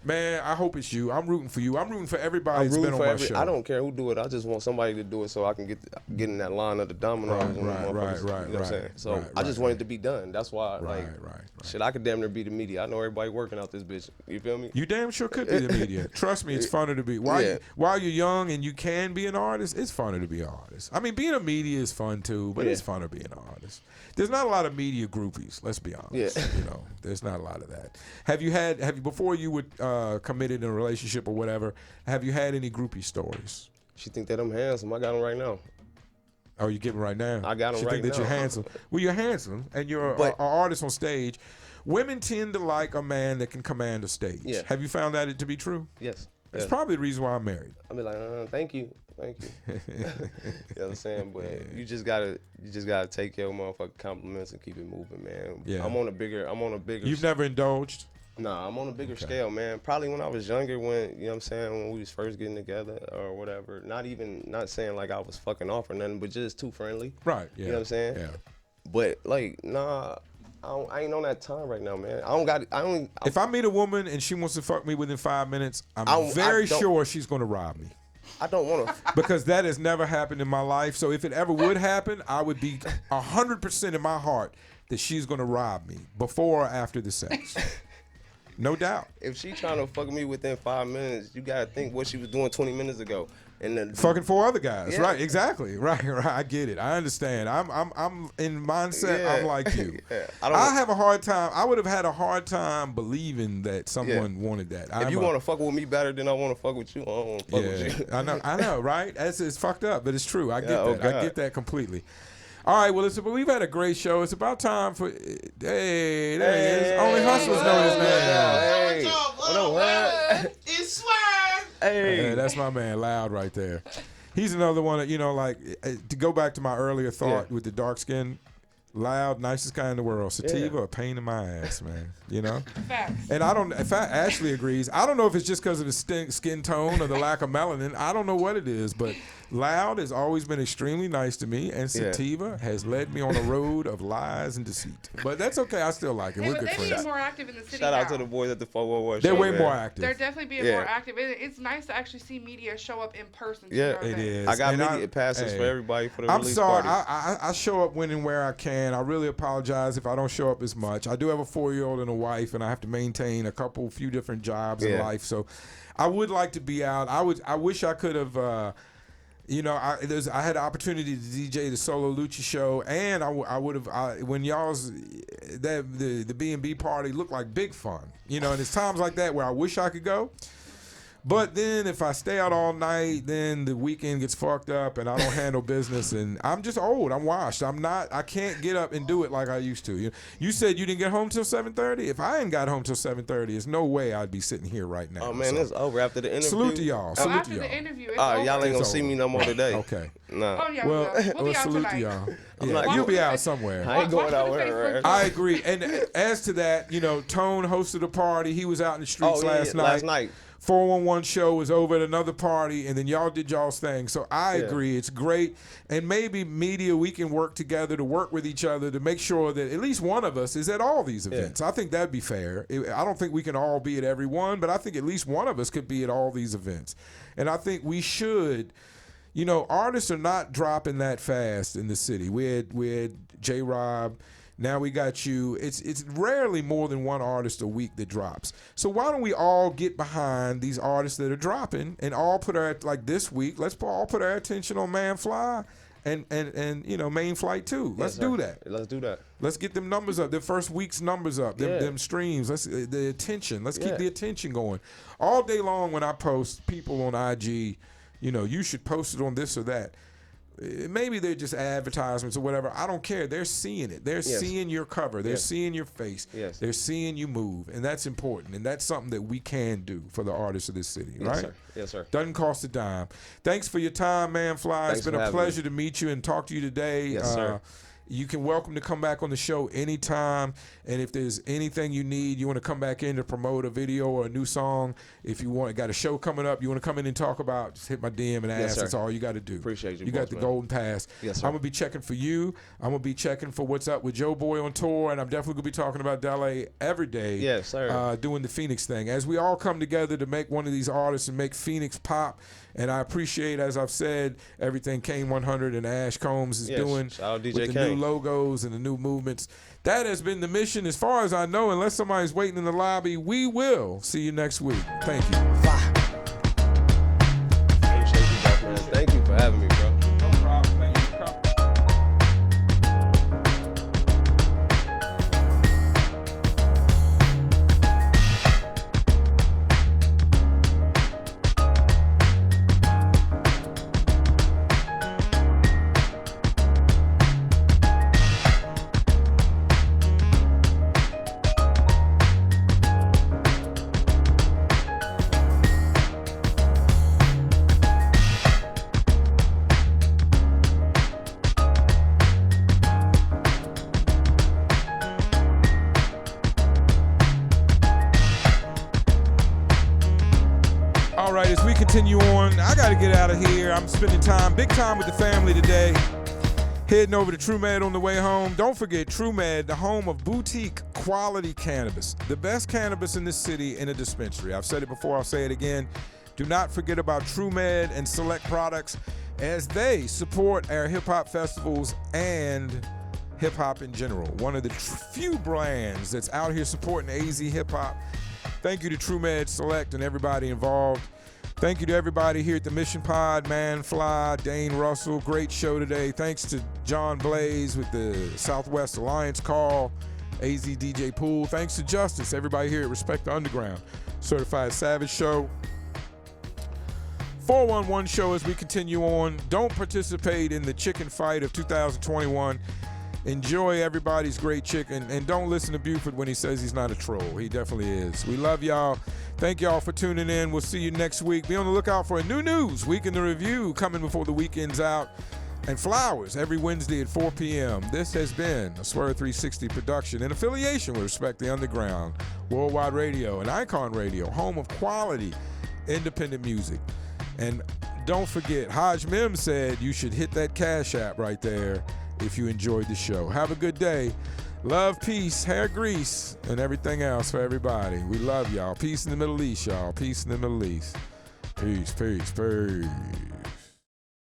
Man, I hope it's you. I'm rooting for you. I'm rooting for everybody that's been on my show. I don't care who do it. I just want somebody to do it so I can get in that line of the dominoes. Right. You know what I'm saying? So I just want it to be done. That's why, shit, I could damn near be the media. I know everybody working out this bitch. You feel me? You damn sure could be the media. Trust me, it's funner to be. While you're young and you can be an artist, it's funner to be an artist. I mean, being a media is fun too, but it's funner being an artist. There's not a lot of media groupies. Let's be honest. Yeah. There's not a lot of that. Have you before you were committed in a relationship or whatever? Have you had any groupie stories? She think that I'm handsome. I got them right now. Oh, you get them right now? I got them right now. She think that you're handsome. Well, you're handsome, and you're an artist on stage. Women tend to like a man that can command a stage. Yeah. Have you found that to be true? Yes. That's probably the reason why I'm married. I be like, thank you. You know what I'm saying? But you just gotta take your motherfucking compliments and keep it moving, man. Yeah. I'm on a bigger. You've never indulged? Nah, I'm on a bigger scale, man. Probably when I was younger, when you know what I'm saying, when we was first getting together or whatever. Not saying like I was fucking off or nothing, but just too friendly. Right. Yeah. You know what I'm saying? Yeah. But like, nah. I ain't on that time right now, man. If I meet a woman and she wants to fuck me within 5 minutes, I'm very sure she's going to rob me. I don't want to. Because that has never happened in my life. So if it ever would happen, I would be 100% in my heart that she's going to rob me before or after the sex. No doubt. If she trying to fuck me within 5 minutes, you got to think what she was doing 20 minutes ago. And then fucking 4 other guys, right? Exactly, right. I get it. I understand. I'm in mindset. I'm like you. I have a hard time. I would have had a hard time believing that someone wanted that. If you want to fuck with me better than I want to fuck with you, I don't want to fuck with you. I know, right? It's fucked up, but it's true. I get that. I get that completely. All right, well, we've had a great show. It's about time for. Hey, there he is. Only hustlers know his name. Hey, what up? It's Swerve. Hey, that's my man, Loud, right there. He's another one that, to go back to my earlier thought with the dark skin, Loud, nicest guy in the world. Sativa, a pain in my ass, man. Facts. And Ashley agrees. I don't know if it's just because of his skin tone or the lack of melanin. I don't know what it is, but Loud has always been extremely nice to me, and Sativa has led me on a road of lies and deceit. But that's okay. I still like it. We're good they're friends. being more active in the city Shout out now. to the boys at the 411 They're show, way man. more active. They're definitely being more active. It's nice to actually see media show up in person. Yeah, it is. I got And media passes for everybody for the I'm release sorry. party. I show up when and where I can. I really apologize if I don't show up as much. I do have a 4-year-old and a wife, and I have to maintain a few different jobs in life. So I would like to be out. I wish I could have. I had the opportunity to DJ the Solo Lucci show, and I would have when y'all's the B&B party looked like big fun. And it's times like that where I wish I could go. But then if I stay out all night, then the weekend gets fucked up and I don't handle business, and I'm just old. I'm washed. I can't get up and do it like I used to. You said you didn't get home till 7:30. If I ain't got home till 7:30, there's no way I'd be sitting here right now. Oh man, it's over after the interview. Salute to y'all. So Salute after to y'all. the interview, it's Y'all over. ain't gonna see me no more today. Okay. No. Oh yeah, Well, we'll be out salute tonight. to y'all. not- Yeah, you'll be out Watch- somewhere. I ain't going Watch out the with Facebook. I agree. And as to that, Tone hosted a party. He was out in the streets last night. Last night. 411 show was over at another party, and then y'all did y'all's thing. So I agree. It's great. And maybe media, we can work together to work with each other to make sure that at least one of us is at all these events. I think that'd be fair. I don't think we can all be at every one, but I think at least one of us could be at all these events. And I think we should. Artists are not dropping that fast in the city. We had J-Rob. Now we got you. It's rarely more than one artist a week that drops. So why don't we all get behind these artists that are dropping and all put like this week, let's all put our attention on Manflyy and Main Flight 2. Let's do that. Let's do that. Let's get them numbers up. The first week's numbers up. Them streams. The attention. Let's keep the attention going. All day long when I post people on IG, you should post it on this or that. Maybe they're just advertisements or whatever. I don't care. They're seeing it. They're seeing your cover. They're seeing your face. They're seeing you move. And that's important. And that's something that we can do for the artists of this city, right? Sir. Yes, sir. Doesn't cost a dime. Thanks for your time, Manflyy. It's been a pleasure to meet you and talk to you today. Yes, sir. You can welcome to come back on the show anytime. And if there's anything you need, you want to come back in to promote a video or a new song, if you got a show coming up, you want to come in and talk about, just hit my DM and ask. That's all you got to do. Appreciate you. You got the golden pass. Yes, sir. I'm going to be checking for you. I'm going to be checking for what's up with Joe Boy on tour. And I'm definitely going to be talking about Dele every day. Yes, sir. Doing the Phoenix thing. As we all come together to make one of these artists and make Phoenix pop. And I appreciate, as I've said, everything Kane 100 and Ash Combs is doing shout out DJ with the Kane. new logos and the new movements. That has been the mission. As far as I know, unless somebody's waiting in the lobby, we will see you next week. Thank you. Thank you for having me, bro. No problem. Thank you for coming. All right, as we continue on, I got to get out of here. I'm spending big time with the family today. Heading over to TrueMed on the way home. Don't forget TrueMed, the home of boutique quality cannabis. The best cannabis in this city in a dispensary. I've said it before, I'll say it again. Do not forget about TrueMed and Select Products as they support our hip-hop festivals and hip-hop in general. One of the few brands that's out here supporting AZ hip-hop. Thank you to TrueMed, Select, and everybody involved. Thank you to everybody here at the Mission Pod, Manflyy, Dane Russell. Great show today. Thanks to John Blaze with the Southwest Alliance call, AZ DJ Pool. Thanks to Justice, everybody here at Respect the Underground, Certified Savage Show. 411 show as we continue on. Don't participate in the chicken fight of 2021. Enjoy everybody's great chicken, and don't listen to Buford when he says he's not a troll. He definitely is. We love y'all. Thank y'all for tuning in. We'll see you next week. Be on the lookout for a new news week in the review coming before the weekend's out. And flowers every Wednesday at 4 p.m. This has been a Swerve 360 production in affiliation with Respect the Underground, Worldwide Radio, and Icon Radio, home of quality independent music. And don't forget, Haj Mim said you should hit that Cash App right there if you enjoyed the show. Have a good day. Love, peace, hair grease, and everything else for everybody. We love y'all. Peace in the Middle East, y'all. Peace in the Middle East. Peace, peace, peace.